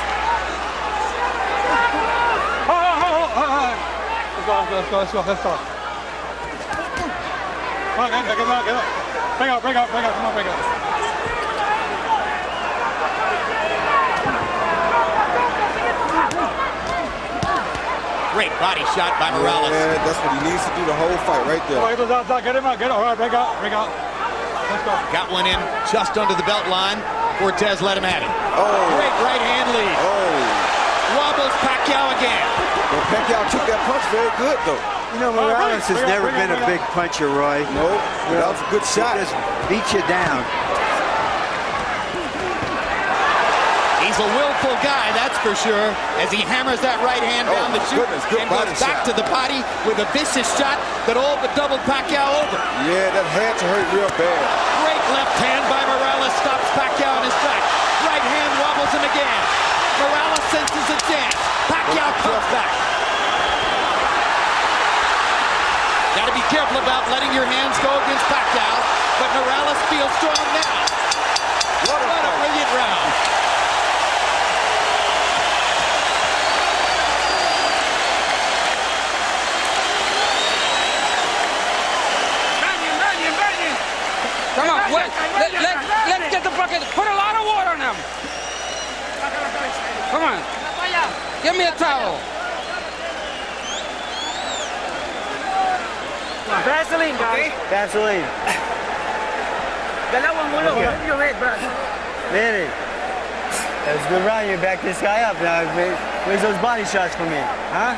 Let's go. Come on, get up. Break out. Come on, break out. Great body shot by Morales. Yeah, that's what he needs to do the whole fight right there. Get him out. All right, break out. Let's go. Got one in just under the belt line. Cortez let him at it. Oh. Great right hand lead. Oh. Wobbles Pacquiao again. But Pacquiao took that punch very good, though. You know, Morales has never been a big puncher, Roy. No, that was a good shot. Just beat you down. He's a willful guy, that's for sure, as he hammers that right hand down the chute and goes back to the body with a vicious shot that all but doubled Pacquiao over. Yeah, that had to hurt real bad. Great left hand by Morales stops Pacquiao in his tracks. Right hand wobbles him again. Morales senses a chance. Pacquiao comes back. Got to be careful about letting your hands go against Pacquiao, but Morales feels strong now. What a brilliant round. Come on, let's get the bucket. Put a lot of water on them. Come on. Give me a towel. Vaseline, guys. Vaseline. Manny, that was a good round. You backed this guy up. Now, where's those body shots for me? Huh?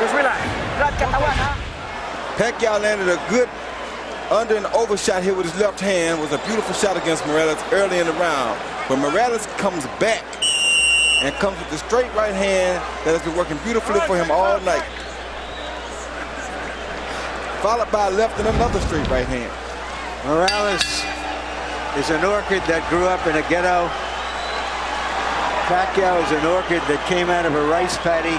Just relax. Pacquiao landed a good under and over shot here with his left hand. Was a beautiful shot against Morales early in the round. But Morales comes back and comes with the straight right hand that has been working beautifully for him all night. Followed by a left and another straight right hand. Morales is an orchid that grew up in a ghetto. Pacquiao is an orchid that came out of a rice paddy,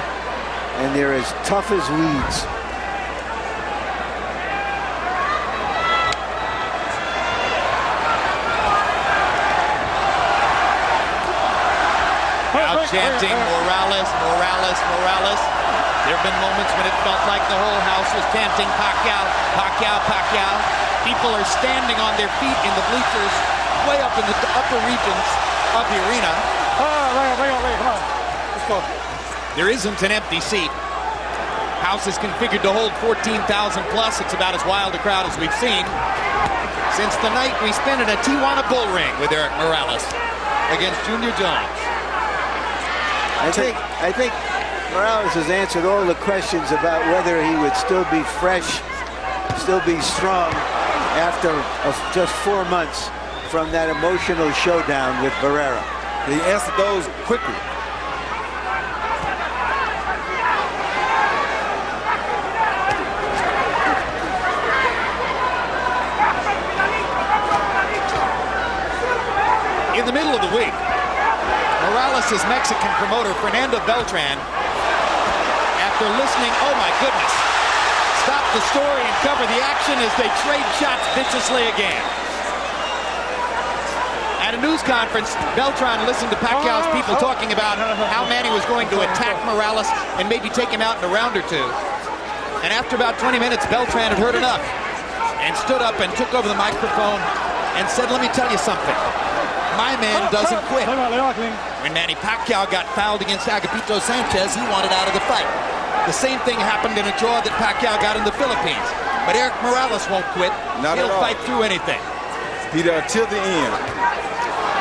and they're as tough as weeds. Now chanting Morales, Morales, Morales. There have been moments when it felt like the whole house was chanting Pacquiao, Pacquiao, Pacquiao. People are standing on their feet in the bleachers way up in the upper regions of the arena. Come on. Let's go. There isn't an empty seat. House is configured to hold 14,000 plus. It's about as wild a crowd as we've seen since the night we spent in a Tijuana bull ring with Eric Morales against Junior Jones. I think Morales has answered all the questions about whether he would still be fresh, still be strong after just 4 months from that emotional showdown with Barrera. He answered those quickly. In the middle of the week, Morales' Mexican promoter, Fernando Beltran, after listening, oh my goodness, stopped the story and covered the action as they trade shots viciously again. At a news conference, Beltran listened to Pacquiao's people talking about how Manny was going to attack Morales and maybe take him out in a round or two. And after about 20 minutes, Beltran had heard enough and stood up and took over the microphone and said, let me tell you something. My man doesn't quit. When Manny Pacquiao got fouled against Agapito Sanchez, he wanted out of the fight. The same thing happened in a draw that Pacquiao got in the Philippines. But Eric Morales won't quit. He'll fight through anything. Be there till the end.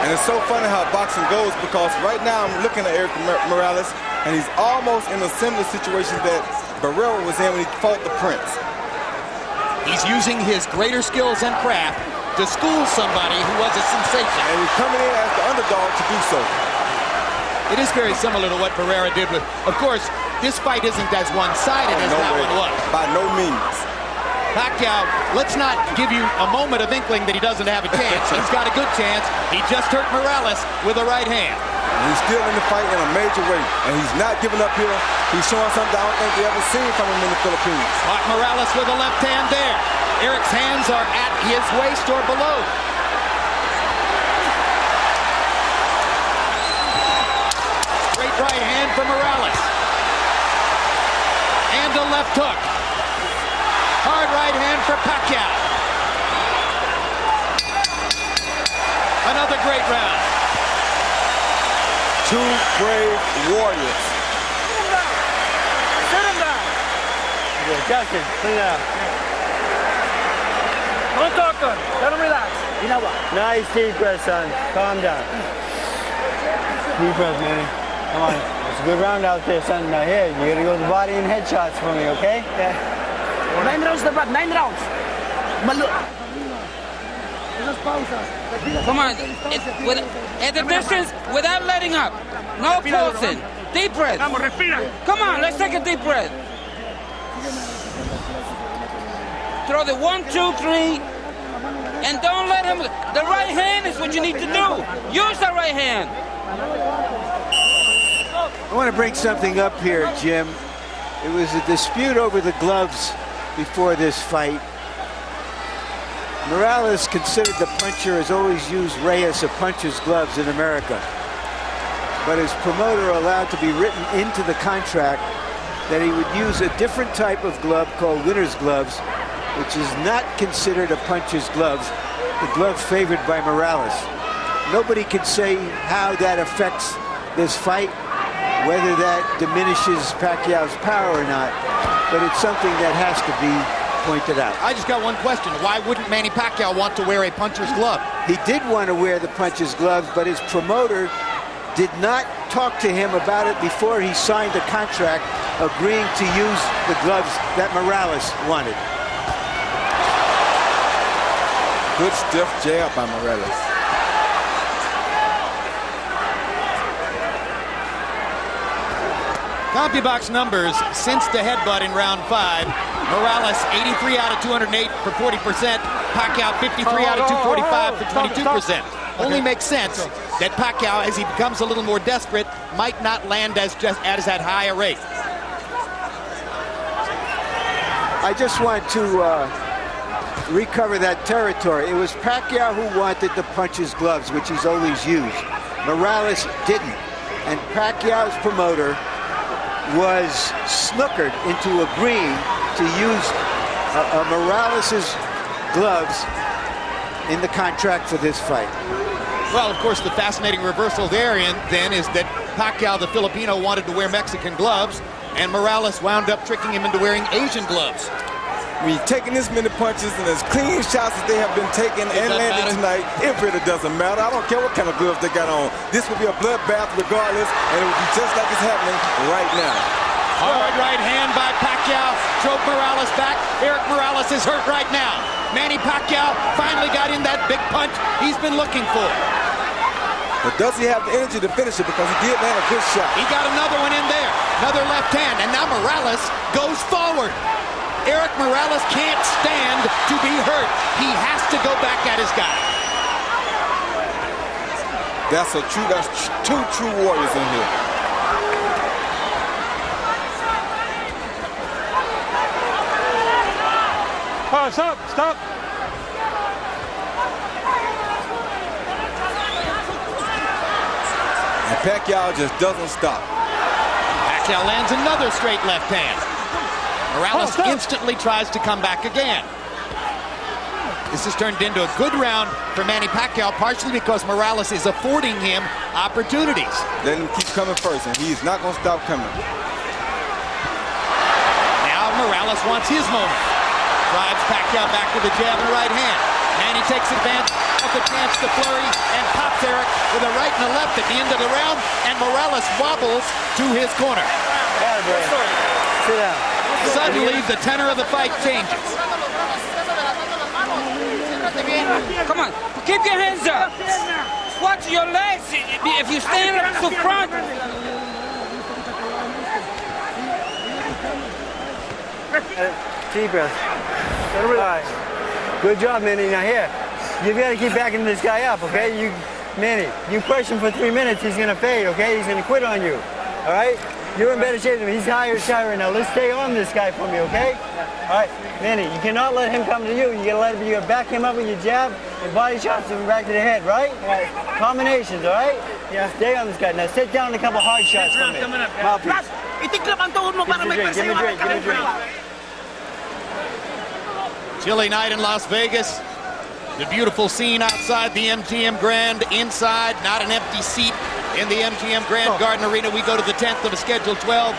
And it's so funny how boxing goes, because right now I'm looking at Eric Morales, and he's almost in a similar situation that Barrera was in when he fought the Prince. He's using his greater skills and craft to school somebody who was a sensation. And he's coming in as the underdog to do so. It is very similar to what Barrera did with, of course, this fight isn't as one-sided as that one was. By no means. Pacquiao, let's not give you a moment of inkling that he doesn't have a chance. He's got a good chance. He just hurt Morales with a right hand. He's still in the fight in a major way, and he's not giving up here. He's showing something I don't think we ever seen from him in the Philippines. Caught Morales with a left hand there. Eric's hands are at his waist or below. Straight right hand for Morales. And a left hook. Hard right hand for Pacquiao. Another great round. Two brave warriors. Sit him down. Okay, Justin, clean up. Don't talk to him. Let him relax. You know what? Nice deep breath, son. Calm down. Deep breath, man. Come on. It's a good round out there, son. Now here, you gotta go to the body and headshots for me, okay? Yeah. 9 rounds na, Brad. 9 rounds. Come on. At the distance, without letting up. No pausing. Deep breath. Come on, let's take a deep breath. Throw the 1, 2, 3. And don't let him. The right hand is what you need to do. Use the right hand. I want to bring something up here, Jim. It was a dispute over the gloves before this fight. Morales, considered the puncher, has always used Reyes, a puncher's gloves in America. But his promoter allowed to be written into the contract that he would use a different type of glove called winner's gloves, which is not considered a puncher's gloves, the glove favored by Morales. Nobody can say how that affects this fight, whether that diminishes Pacquiao's power or not, but it's something that has to be pointed out. I just got one question. Why wouldn't Manny Pacquiao want to wear a puncher's glove? He did want to wear the puncher's gloves, but his promoter did not talk to him about it before he signed the contract, agreeing to use the gloves that Morales wanted. Good stiff jab by Morales. CompuBox numbers since the headbutt in round 5. Morales 83 out of 208 for 40%. Pacquiao 53 out of 245 for 22%. Only makes sense that Pacquiao, as he becomes a little more desperate, might not land as at high a rate. I just want to recover that territory. It was Pacquiao who wanted the puncher's gloves, which he's always used. Morales didn't. And Pacquiao's promoter was snookered into agreeing to use Morales' gloves in the contract for this fight. Well, of course, the fascinating reversal therein then is that Pacquiao, the Filipino, wanted to wear Mexican gloves, and Morales wound up tricking him into wearing Asian gloves. When you're taking this many punches and as clean shots as they have been taken and landed tonight, it really doesn't matter. I don't care what kind of gloves they got on. This will be a bloodbath regardless, and it will be just like it's happening right now. Hard right hand by Pacquiao. Drove Morales back. Eric Morales is hurt right now. Manny Pacquiao finally got in that big punch he's been looking for. But does he have the energy to finish it? Because he did land a good shot. He got another one in there. Another left hand. And now Morales goes forward. Eric Morales can't stand to be hurt. He has to go back at his guy. That's two true warriors in here. Oh, stop. And Pacquiao just doesn't stop. Pacquiao lands another straight left hand. Morales instantly tries to come back again. This has turned into a good round for Manny Pacquiao, partially because Morales is affording him opportunities. Let him keep coming first, and he's not going to stop coming. Now Morales wants his moment. Drives Pacquiao back with a jab and a right hand. Manny takes advantage of the chance to flurry and pops Eric with a right and a left at the end of the round, and Morales wobbles to his corner. Sit down. Suddenly, the tenor of the fight changes. Come on, keep your hands up. Watch your legs. If you stand up to front. Deep breath. All right. Good job, Manny. Now here, you got to keep backing this guy up, okay? Manny, you push him for 3 minutes, he's going to fade, okay? He's going to quit on you, all right? You're in better shape than him. He's higher right now. Let's stay on this guy for me, okay? All right, Manny, you cannot let him come to you. You gotta back him up with your jab and body shots and back to the head, right? Combinations, all right? Yeah. Stay on this guy. Now sit down a couple hard shots for me. Mouthpiece. Give me a drink. Chilly night in Las Vegas. The beautiful scene outside the MGM Grand. Inside, not an empty seat in the MGM Grand Garden Arena. We go to the 10th of a scheduled 12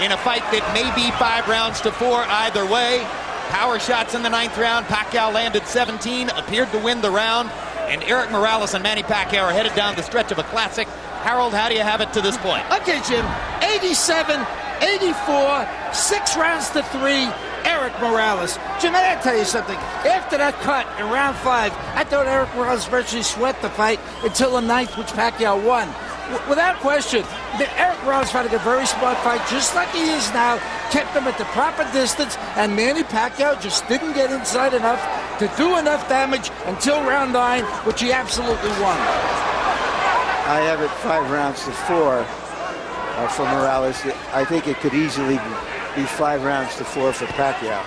in a fight that may be 5 rounds to 4 either way. Power shots in the 9th round. Pacquiao landed 17, appeared to win the round. And Eric Morales and Manny Pacquiao are headed down the stretch of a classic Harold, how do you have it to this point? Okay, Jim. 87, 84, 6 rounds to 3. Eric Morales. Jim, I gotta tell you something. After that cut in round 5, I thought Eric Morales virtually sweat the fight until the 9th, which Pacquiao won. Without question, Eric Morales fought a very smart fight, just like he is now. Kept him at the proper distance, and Manny Pacquiao just didn't get inside enough to do enough damage until round 9, which he absolutely won. I have it 5 rounds to 4 for Morales. I think it could easily be 5 rounds to 4 for Pacquiao.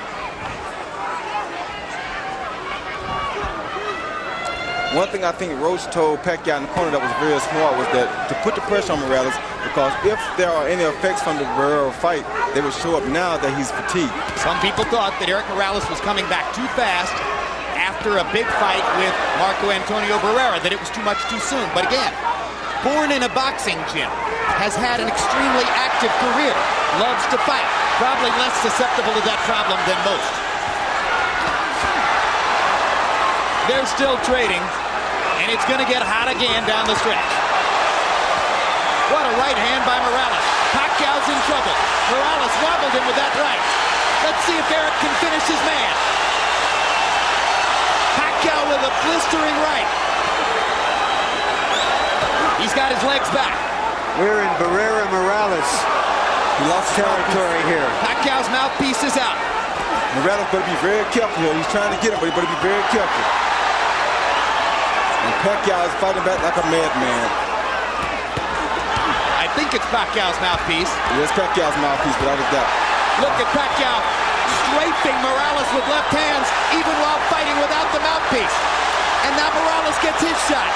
One thing I think Roach told Pacquiao in the corner that was very smart was that to put the pressure on Morales, because if there are any effects from the Barrera fight, they would show up now that he's fatigued. Some people thought that Eric Morales was coming back too fast after a big fight with Marco Antonio Barrera, that it was too much too soon. But again, born in a boxing gym, has had an extremely active career, loves to fight, probably less susceptible to that problem than most. They're still trading, and it's going to get hot again down the stretch. What a right hand by Morales. Pacquiao's in trouble. Morales wobbled him with that right. Let's see if Eric can finish his man. Pacquiao with a blistering right. He's got his legs back. We're in Barrera Morales. He lost territory here. Pacquiao's mouthpiece is out. Morales better be very careful here. He's trying to get him, but he better be very careful. And Pacquiao is fighting back like a madman. I think it's Pacquiao's mouthpiece. Yes, Pacquiao's mouthpiece, without a doubt. Look at Pacquiao strafing Morales with left hands, even while fighting without the mouthpiece. And now Morales gets his shot.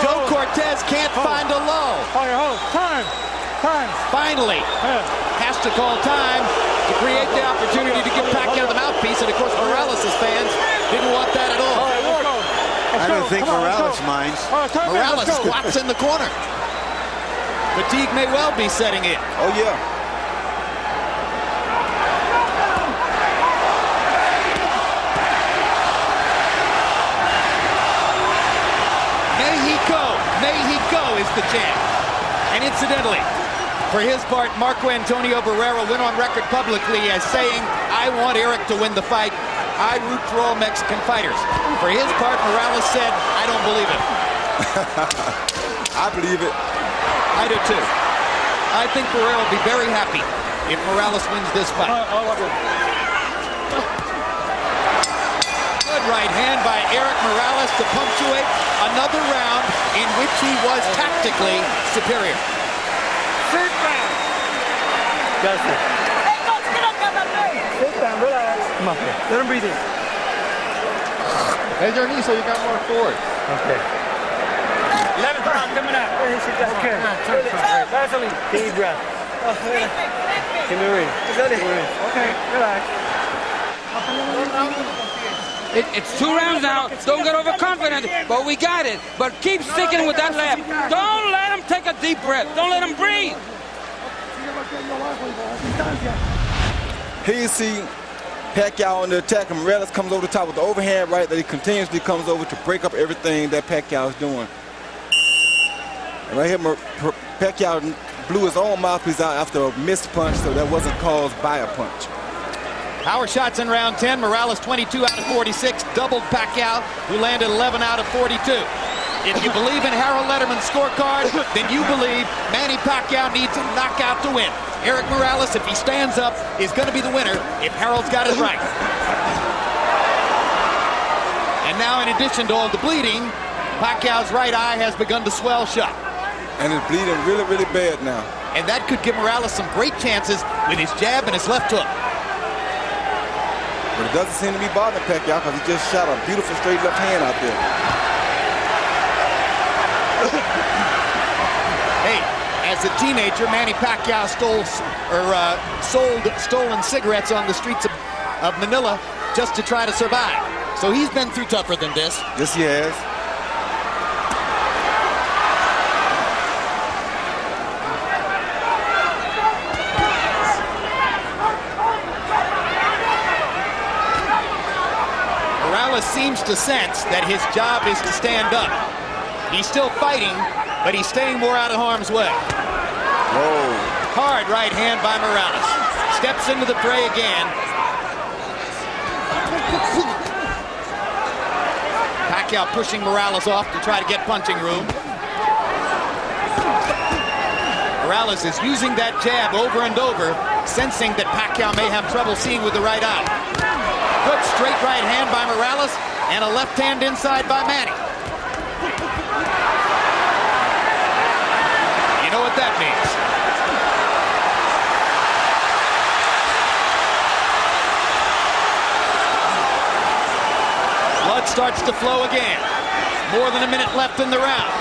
Joe Cortez can't find a low. Time. Finally, has to call time to create the opportunity to give Pacquiao the mouthpiece. And of course, Morales' fans didn't want that at all. I don't think Morales minds. Morales squats in the corner. Fatigue may well be setting in. Oh, yeah. Mexico is the champ. And incidentally, for his part, Marco Antonio Barrera went on record publicly as saying, I want Eric to win the fight. I root for all Mexican fighters. For his part, Morales said, I don't believe it. I believe it. I do too. I think Barrera will be very happy if Morales wins this fight. Good right hand by Eric Morales to punctuate another round in which he was tactically superior. Sit down. Justin. Sit down, relax. Come on, let him breathe in. Bend your knee so you got more forward. Okay. 11th round coming up. Okay. Vaseline. Deep breath. Give me a ring. Okay, relax. It's 2 rounds now. Don't get overconfident, but we got it. But keep sticking with that left. Don't let him take a deep breath. Don't let him breathe. Here you see Pacquiao on the attack, and Morales comes over the top with the overhand right that he continuously comes over to break up everything that Pacquiao is doing. And right here, Pacquiao blew his own mouthpiece out after a missed punch, so that wasn't caused by a punch. Power shots in round 10. Morales 22 out of 46. Doubled Pacquiao, who landed 11 out of 42. If you believe in Harold Letterman's scorecard, then you believe Manny Pacquiao needs a knockout to win. Eric Morales, if he stands up, is going to be the winner if Harold's got it right. And now, in addition to all the bleeding, Pacquiao's right eye has begun to swell shut. And it's bleeding really, really bad now. And that could give Morales some great chances with his jab and his left hook. But it doesn't seem to be bothering Pacquiao because he just shot a beautiful straight left hand out there. Hey, as a teenager, Manny Pacquiao sold stolen cigarettes on the streets of Manila just to try to survive. So he's been through tougher than this. Yes, he has. Morales seems to sense that his job is to stand up. He's still fighting, but he's staying more out of harm's way. Whoa. Hard right hand by Morales. Steps into the fray again. Pacquiao pushing Morales off to try to get punching room. Morales is using that jab over and over, sensing that Pacquiao may have trouble seeing with the right eye. Good straight right hand by Morales and a left hand inside by Manny. You know what that means. Blood starts to flow again. More than a minute left in the round.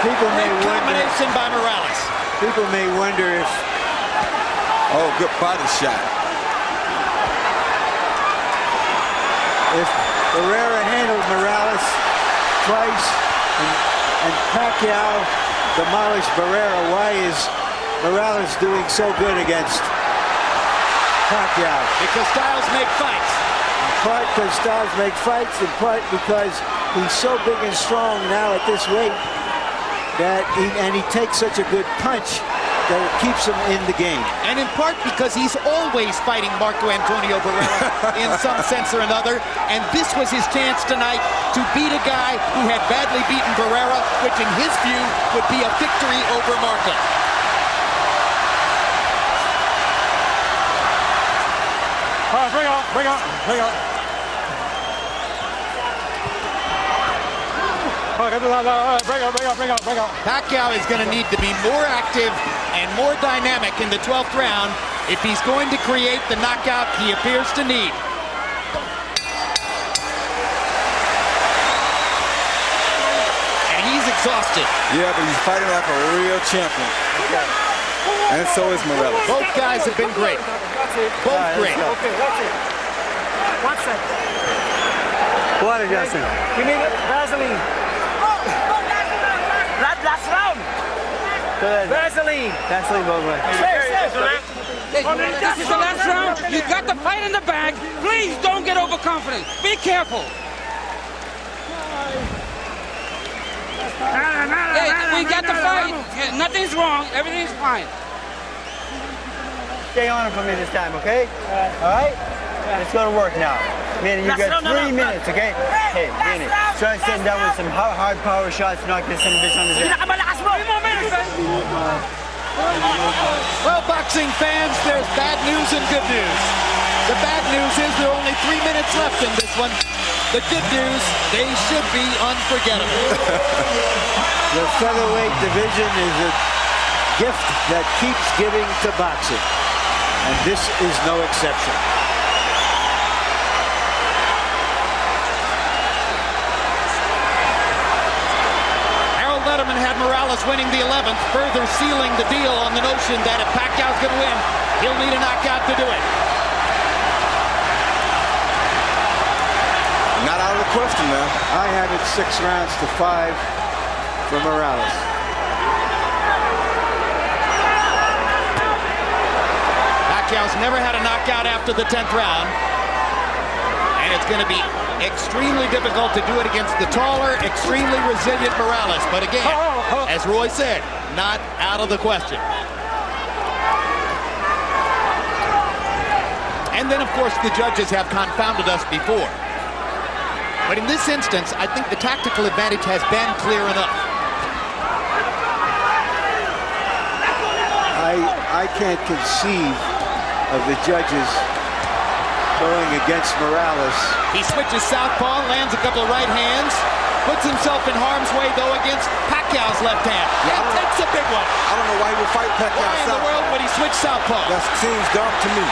People may Great wonder. combination by Morales. People may wonder if. Oh, good body shot. If Barrera handled Morales twice and Pacquiao demolished Barrera, why is Morales doing so good against Pacquiao? Because styles make fights. In part because styles make fights, in part because he's so big and strong now at this weight that he takes such a good punch that it keeps him in the game. And in part because he's always fighting Marco Antonio Barrera in some sense or another. And this was his chance tonight to beat a guy who had badly beaten Barrera, which in his view would be a victory over Marco. All right, bring on. All right, bring on. Pacquiao is going to need to be more active and more dynamic in the 12th round if he's going to create the knockout he appears to need. And he's exhausted. Yeah, but he's fighting like a real champion. And so is Morales. Both guys have been great. Both great. Okay, that's it. 1 second. Water, Justin. Give me Vaseline. Last round. Good. Vaseline. Vaseline, both ways. Hey, this is the last round. You got the fight in the bag. Please don't get overconfident. Be careful. Hey, we got the fight. Yeah, nothing's wrong. Everything's fine. Stay on it for me this time, okay? All right? Let's go to work now. Manny, you got 3 minutes, okay? Hey, Manny, try sitting down with some hard power shots, knock this son of a bitch on his head. Well, boxing fans, there's bad news and good news. The bad news is there are only 3 minutes left in this one. The good news, they should be unforgettable. The featherweight division is a gift that keeps giving to boxing, and this is no exception. Letterman had Morales winning the 11th, further sealing the deal on the notion that if Pacquiao's going to win, he'll need a knockout to do it. Not out of the question, man. I have it 6 rounds to 5 for Morales. Pacquiao's never had a knockout after the 10th round, and it's going to be extremely difficult to do it against the taller, extremely resilient Morales. But again, as Roy said, not out of the question. And then, of course, the judges have confounded us before. But in this instance, I think the tactical advantage has been clear enough. I can't conceive of the judges going against Morales. He switches southpaw, lands a couple of right hands, puts himself in harm's way, though, against Pacquiao's left hand. Yeah, and takes a big one. I don't know why he would fight Pacquiao Why in the world would he switch southpaw? That seems dumb to me.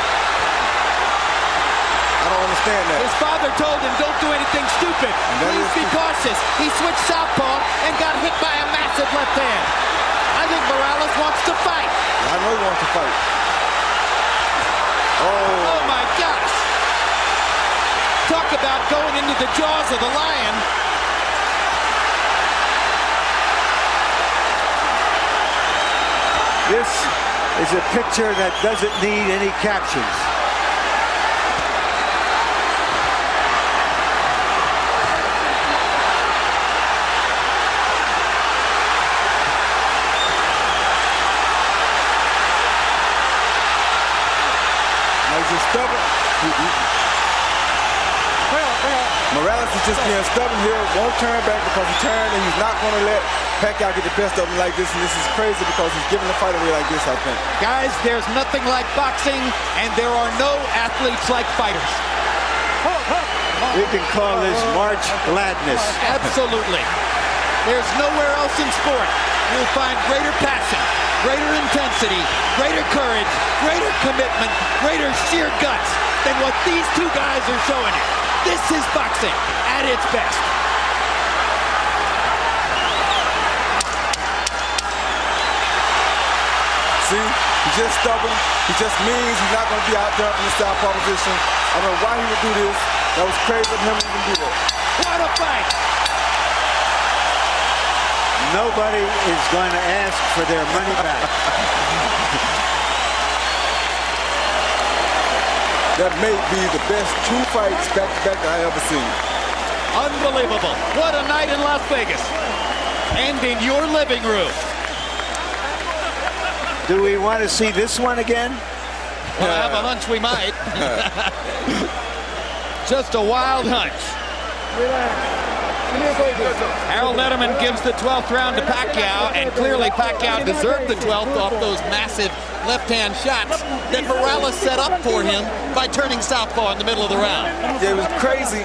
I don't understand that. His father told him, don't do anything stupid. Please be cautious. He switched southpaw and got hit by a massive left hand. I think Morales wants to fight. I know he wants to fight. Oh my gosh. Talk about going into the jaws of the lion. This is a picture that doesn't need any captions. He's just stubborn. Morales is just being stubborn here, won't turn back because he turned, and he's not going to let Pacquiao get the best of him like this, and this is crazy because he's giving the fight away like this, I think. Guys, there's nothing like boxing, and there are no athletes like fighters. We can call this March Gladness. Absolutely. There's nowhere else in sport you'll find greater passion, greater intensity, greater courage, greater commitment, greater sheer guts than what these two guys are showing you. This is boxing at its best. See, he's just stubborn. He just means he's not going to be out there in the southpaw position. I don't know why he would do this. That was crazy of him to even do that. What a fight! Nobody is going to ask for their money back. That may be the best two fights back-to-back that I ever seen. Unbelievable. What a night in Las Vegas. And in your living room. Do we want to see this one again? Well, I have a hunch we might. Just a wild hunch. Harold Letterman gives the 12th round to Pacquiao, and clearly Pacquiao deserved the 12th off those massive left-hand shots that Morales set up for him by turning southpaw in the middle of the round. Yeah, it was crazy.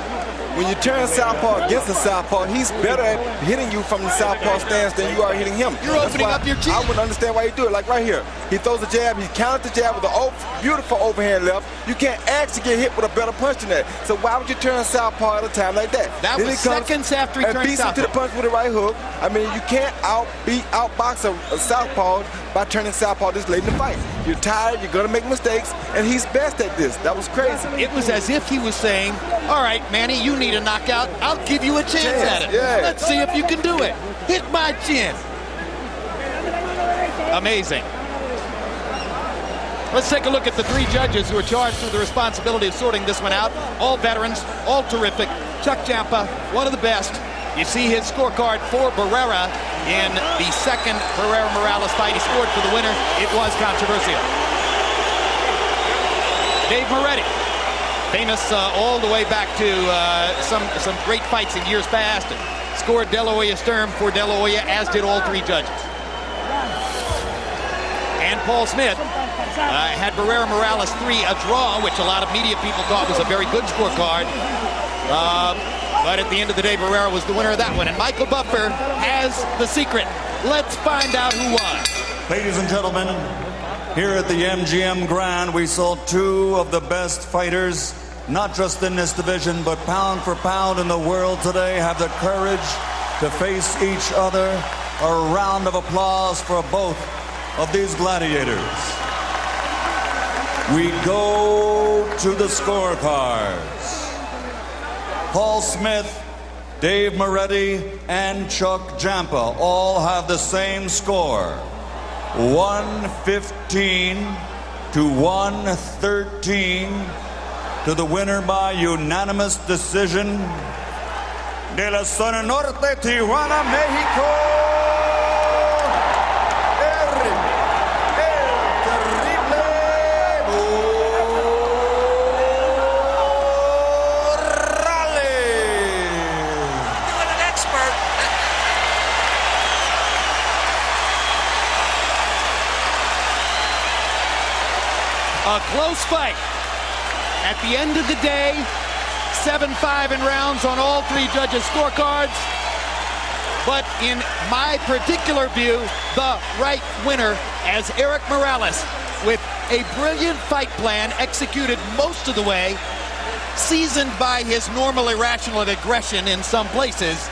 When you turn southpaw against the southpaw, he's better at hitting you from the southpaw stance than you are hitting him. You're opening up your chin. I wouldn't understand why he do it. Like right here, he throws a jab, he counters the jab with a beautiful overhand left. You can't actually get hit with a better punch than that. So why would you turn southpaw at a time like that? That then was he comes seconds after he and turned beats him southpaw. to the punch with a right hook. I mean, you can't outbox a southpaw by turning southpaw this late in the fight. You're tired, you're going to make mistakes, and he's best at this. That was crazy. It was as if he was saying, all right, Manny, you need a knockout. I'll give you a chance at it. Yeah. Let's see if you can do it. Hit my chin. Amazing. Let's take a look at the three judges who are charged with the responsibility of sorting this one out. All veterans, all terrific. Chuck Champa, one of the best. You see his scorecard for Barrera in the second Barrera-Morales fight. He scored for the winner. It was controversial. Dave Moretti, famous all the way back to some great fights in years past. And scored De La Hoya Sturm for De La Hoya, as did all three judges. And Paul Smith had Barrera-Morales 3 a draw, which a lot of media people thought was a very good scorecard. But at the end of the day, Barrera was the winner of that one. And Michael Buffer has the secret. Let's find out who won. Ladies and gentlemen, here at the MGM Grand, we saw two of the best fighters, not just in this division, but pound for pound in the world today, have the courage to face each other. A round of applause for both of these gladiators. We go to the scorecards. Paul Smith, Dave Moretti, and Chuck Champa all have the same score. 115 to 113 to the winner by unanimous decision. De la Zona Norte, Tijuana, Mexico. A close fight. At the end of the day, 7-5 in rounds on all three judges' scorecards. But in my particular view, the right winner as Eric Morales, with a brilliant fight plan executed most of the way, seasoned by his normal irrational aggression in some places,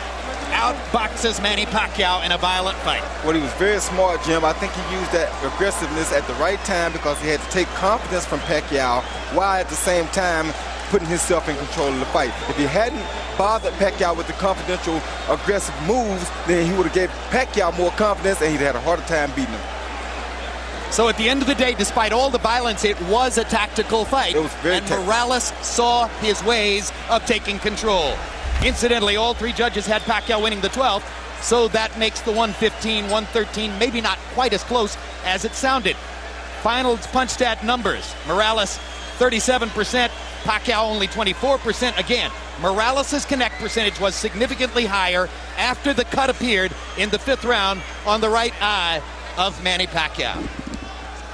outboxes Manny Pacquiao in a violent fight. Well, he was very smart, Jim. I think he used that aggressiveness at the right time because he had to take confidence from Pacquiao while at the same time putting himself in control of the fight. If he hadn't bothered Pacquiao with the confidential, aggressive moves, then he would have gave Pacquiao more confidence and he'd had a harder time beating him. So at the end of the day, despite all the violence, it was a tactical fight. It was very tactical. Morales saw his ways of taking control. Incidentally, all three judges had Pacquiao winning the 12th, so that makes the 115, 113 maybe not quite as close as it sounded. Final punch stat numbers. Morales 37%, Pacquiao only 24%. Again, Morales' connect percentage was significantly higher after the cut appeared in the 5th round on the right eye of Manny Pacquiao.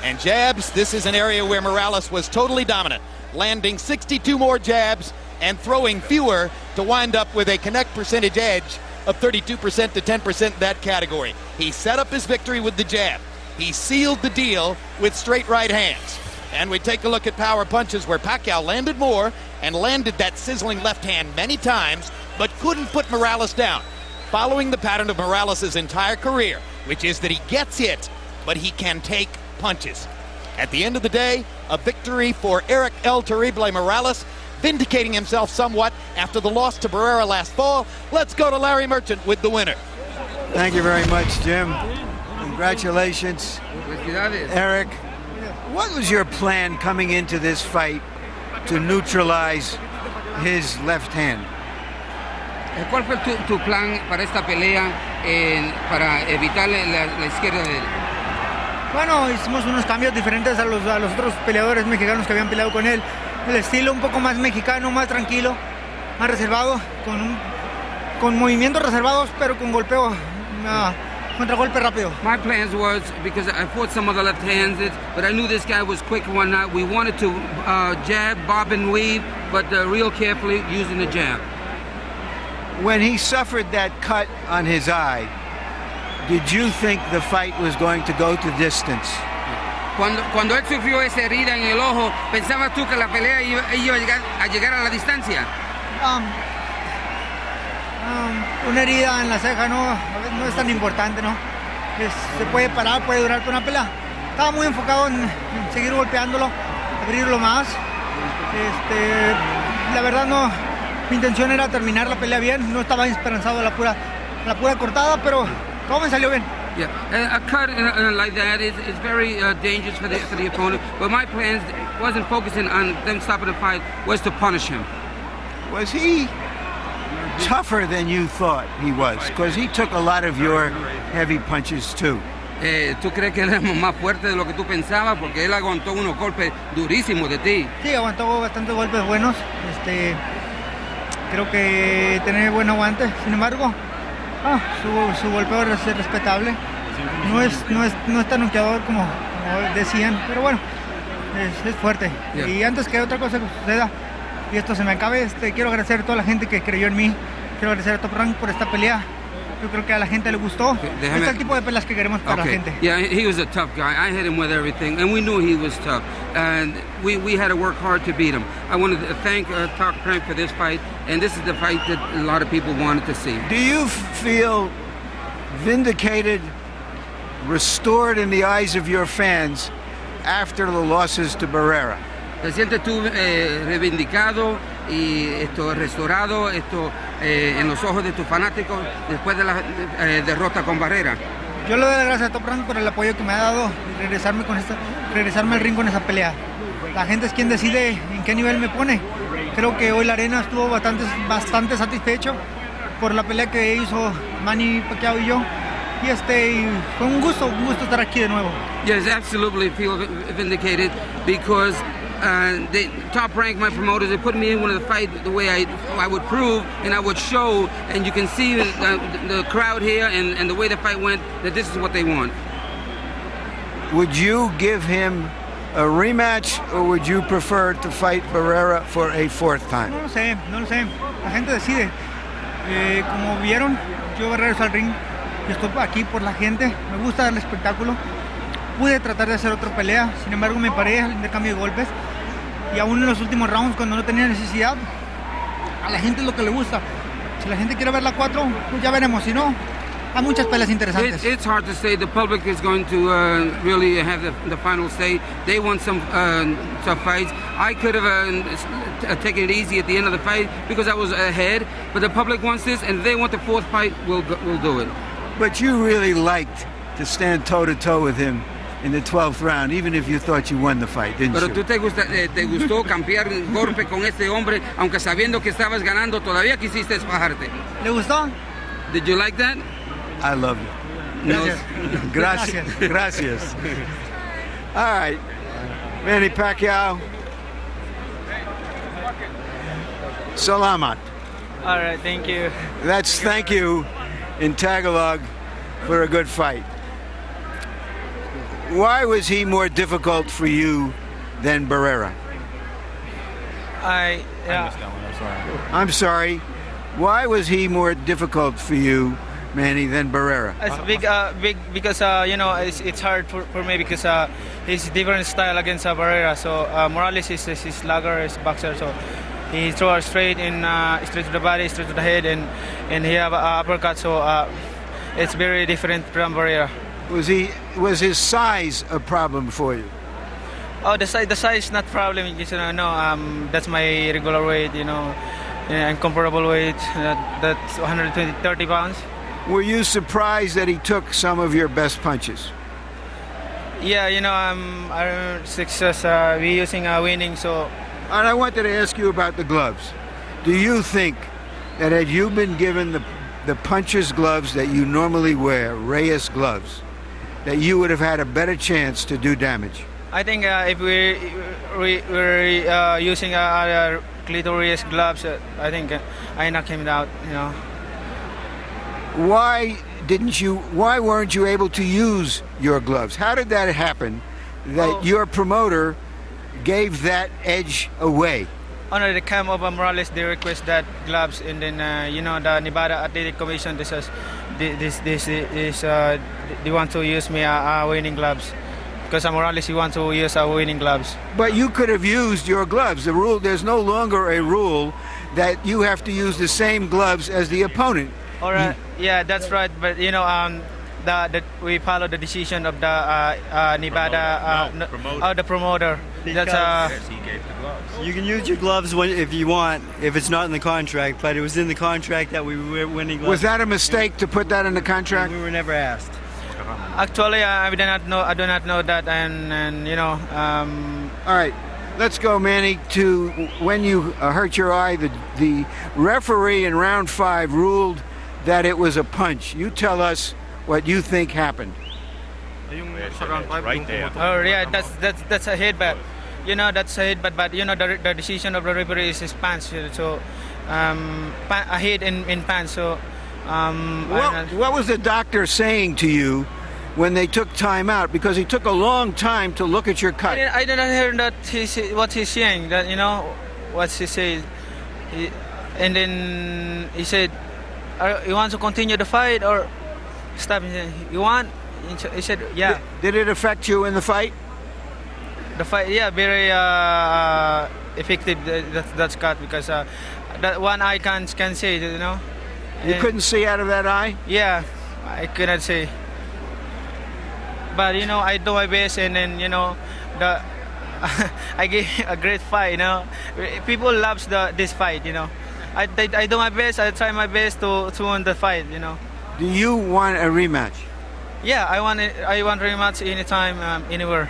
And jabs, this is an area where Morales was totally dominant, landing 62 more jabs and throwing fewer to wind up with a connect percentage edge of 32% to 10% in that category. He set up his victory with the jab. He sealed the deal with straight right hands. And we take a look at power punches where Pacquiao landed more and landed that sizzling left hand many times, but couldn't put Morales down, following the pattern of Morales' entire career, which is that he gets hit, but he can take punches. At the end of the day, a victory for Eric El Terrible Morales, vindicating himself somewhat after the loss to Barrera last fall. Let's go to Larry Merchant with the winner. Thank you very much, Jim. Congratulations, Eric. What was your plan coming into this fight to neutralize his left hand? ¿Cuál fue tu plan para esta pelea para evitar la izquierda de él? Bueno, hicimos unos cambios diferentes a los otros peleadores mexicanos que habían peleado con él. El estilo un poco más mexicano, más tranquilo, más reservado, con movimientos reservados, pero con golpeo, contragolpe rápido. My plans was, because I fought some of the left-handed, but I knew this guy was quick and whatnot. We wanted to jab, bob and weave, but real carefully using the jab. When he suffered that cut on his eye, did you think the fight was going to go to distance? Cuando él sufrió esa herida en el ojo, ¿pensabas tú que la pelea iba a llegar a la distancia? Una herida en la ceja no es tan importante, ¿no? Se puede parar, puede durar con una pelea. Estaba muy enfocado en seguir golpeándolo, abrirlo más. La verdad no, mi intención era terminar la pelea bien, no estaba esperanzado a la pura cortada, pero todo me salió bien. Yeah, a cut like that is very dangerous for the opponent. But my plans wasn't focusing on them stopping the fight, was to punish him. Was he tougher than you thought he was? Because he took a lot of your heavy punches too. ¿Tú crees que él es más fuerte de lo que tú pensabas? Porque él aguantó unos golpes durísimos de ti. Sí, aguantó bastantes golpes buenos. Creo que tiene buen aguante. Sin embargo, su golpeo es respetable. No es tan noqueador como decían, pero bueno, es fuerte. Yeah. Y antes que otra cosa suceda y esto se me acabe, quiero agradecer a toda la gente que creyó en mí. Quiero agradecer a Top Rank por esta pelea. Yo creo que a la gente le gustó. Este es el tipo de peleas que queremos para la gente. Yeah, he was a tough guy. I hit him with everything, and we knew he was tough. And we had to work hard to beat him. I wanted to thank Top Rank for this fight, and this is the fight that a lot of people wanted to see. Do you feel vindicated, restored in the eyes of your fans after the losses to Barrera? ¿Te sientes tú reivindicado y restaurado en los ojos de tus fanáticos después de la derrota con Barrera? Yo le doy las gracias a Top Rank por el apoyo que me ha dado y regresarme al ring con esa pelea. La gente es quien decide en qué nivel me pone. Creo que hoy la arena estuvo bastante satisfecho por la pelea que hizo Manny Pacquiao y yo. Y fue un gusto estar aquí de nuevo. Yes, absolutely feel vindicated because the Top Rank, my promoters, they put me in one of the fight the way I would prove and I would show, and you can see the crowd here and the way the fight went, that this is what they want. Would you give him a rematch, or would you prefer to fight Barrera for a 4th time? No lo sé. La gente decide. Como vieron, yo regreso al ring. Yo estoy aquí por la gente. Me gusta dar el espectáculo. Pude tratar de hacer otra pelea, sin embargo me paré al intercambio de golpes. Y aún en los últimos rounds, cuando no tenía necesidad, a la gente es lo que le gusta. Si la gente quiere ver la 4, pues ya veremos. Si no, hay muchas peleas interesantes. It's hard to say. The public is going to really have the final say. They want some tough fights. I could have taken it easy at the end of the fight because I was ahead, but the public wants this, and if they want the 4th fight, we'll do it. But you really liked to stand toe-to-toe with him in the 12th round, even if you thought you won the fight, didn't Pero you? tú te gustó cambiar golpe con este hombre, aunque sabiendo que estabas ganando, todavía quisiste fajarte. ¿Le gustó? Did you like that? I love you. Gracias. All right, Manny Pacquiao, Salamat. All right, thank you. That's thank you in Tagalog for a good fight. Why was he more difficult for you than Barrera? I'm sorry. Why was he more difficult for you, Manny, than Barrera? It's big because you know it's hard for me because he's different style against Barrera. So Morales is slugger, is boxer. So he throw straight straight to the body, straight to the head, and he have uppercut. So it's very different from Barrera. Was his size a problem for you? Oh, the size not problem. You know, that's my regular weight. You know, and comparable weight. That's 130 pounds. Were you surprised that he took some of your best punches? Yeah, you know, I'm success. We using winning, so. And I wanted to ask you about the gloves. Do you think that had you been given the puncher's gloves that you normally wear, Reyes gloves, that you would have had a better chance to do damage? I think if we're using clitoris gloves, I think I knock him out. You know. Why weren't you able to use your gloves? How did that happen that your promoter gave that edge away? Under the camp of Morales, they request that gloves, and then you know, the Nevada Athletic Commission they want to use me winning gloves because Morales he want to use winning gloves. But you could have used your gloves. The rule, there's no longer a rule that you have to use the same gloves as the opponent. All right, yeah, that's right. But you know, we follow the decision of the Nevada the promoter. That's he gave the gloves. You can use your gloves if you want, if it's not in the contract. But it was in the contract that we were winning gloves. Was that a mistake to put that in the contract? We were never asked. Actually, I do not know that, and you know. All right. Let's go, Manny, to when you hurt your eye. The referee in round 5 ruled that it was a punch. You tell us what you think happened. Right there. Oh yeah, that's a headbutt. You know, that's a headbutt, but you know the decision of the referee is his pants. So a hit in pants. So what was the doctor saying to you when they took time out? Because he took a long time to look at your cut. I did not hear that what he's saying. That you know what he said, and then he said, "You want to continue the fight or stop?" You want? He said, "Yeah." Did it affect you in the fight? The fight, yeah, very effective. That's cut because that one eye can see, you know. You couldn't see out of that eye? Yeah, I couldn't see. But you know, I do my best, and then you know, I gave a great fight. You know, people loves this fight. You know, I do my best. I try my best to win the fight. You know. Do you want a rematch? Yeah, I want rematch anytime, anywhere.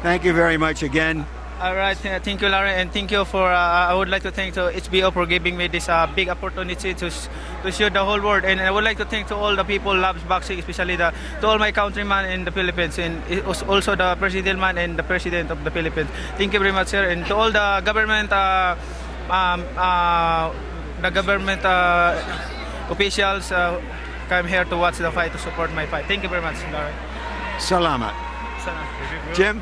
Thank you very much again. All right, thank you, Larry, and thank you for. I would like to thank to HBO for giving me this big opportunity to show the whole world, and I would like to thank to all the people who loves boxing, especially to all my countrymen in the Philippines, and also the president man and the president of the Philippines. Thank you very much, sir, and to all the government, officials. Come here to watch the fight, to support my fight. Thank you very much, Larry. Salamat. Jim?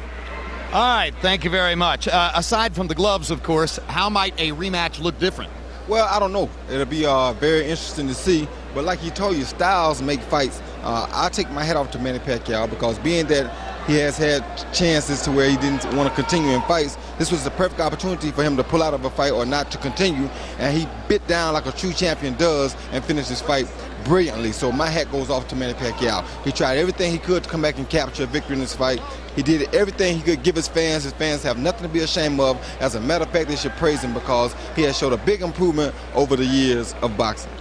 All right, thank you very much. Aside from the gloves, of course, how might a rematch look different? Well, I don't know. It'll be very interesting to see. But like you told you, styles make fights. I take my hat off to Manny Pacquiao because being that he has had chances to where he didn't want to continue in fights, this was the perfect opportunity for him to pull out of a fight or not to continue. And he bit down like a true champion does and finished his fight brilliantly. So my hat goes off to Manny Pacquiao. He tried everything he could to come back and capture a victory in this fight. He did everything he could give his fans. His fans have nothing to be ashamed of. As a matter of fact, they should praise him because he has showed a big improvement over the years of boxing.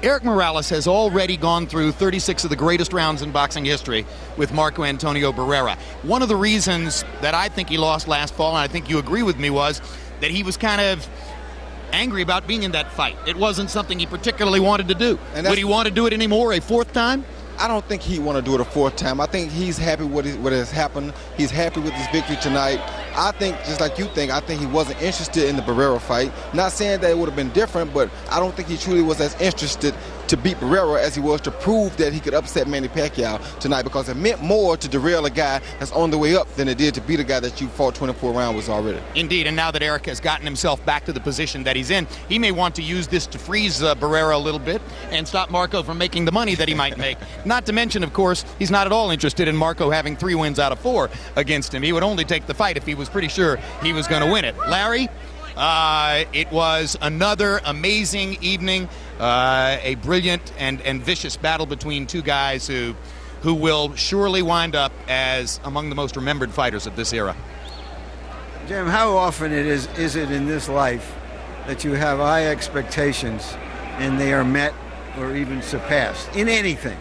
Eric Morales has already gone through 36 of the greatest rounds in boxing history with Marco Antonio Barrera. One of the reasons that I think he lost last fall, and I think you agree with me, was that he was kind of angry about being in that fight. It wasn't something he particularly wanted to do. Would he want to do it anymore a fourth time? I don't think he want to do it a fourth time. I think he's happy with what has happened. He's happy with his victory tonight. I think, just like you think, I think he wasn't interested in the Barrera fight. Not saying that it would have been different, but I don't think he truly was as interested to beat Barrera as he was to prove that he could upset Manny Pacquiao tonight, because it meant more to derail a guy that's on the way up than it did to beat a guy that you fought 24 rounds already. Indeed, and now that Eric has gotten himself back to the position that he's in, he may want to use this to freeze Barrera a little bit and stop Marco from making the money that he might make. Not to mention, of course, he's not at all interested in Marco having 3 wins out of 4 against him. He would only take the fight if he was pretty sure he was going to win it. Larry, it was another amazing evening, a brilliant and vicious battle between two guys who will surely wind up as among the most remembered fighters of this era. Jim, how often is it in this life that you have high expectations and they are met or even surpassed in anything?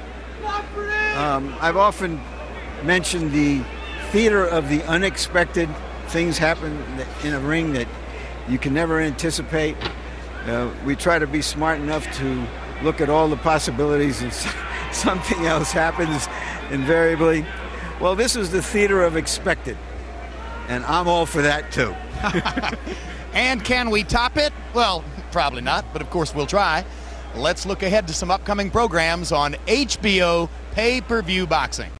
I've often mentioned the theater of the unexpected. Things happen in a ring that you can never anticipate. We try to be smart enough to look at all the possibilities, and something else happens invariably. Well, this is the theater of expected, and I'm all for that too. And can we top it? Well, probably not, but of course we'll try. Let's look ahead to some upcoming programs on HBO Pay-Per-View Boxing.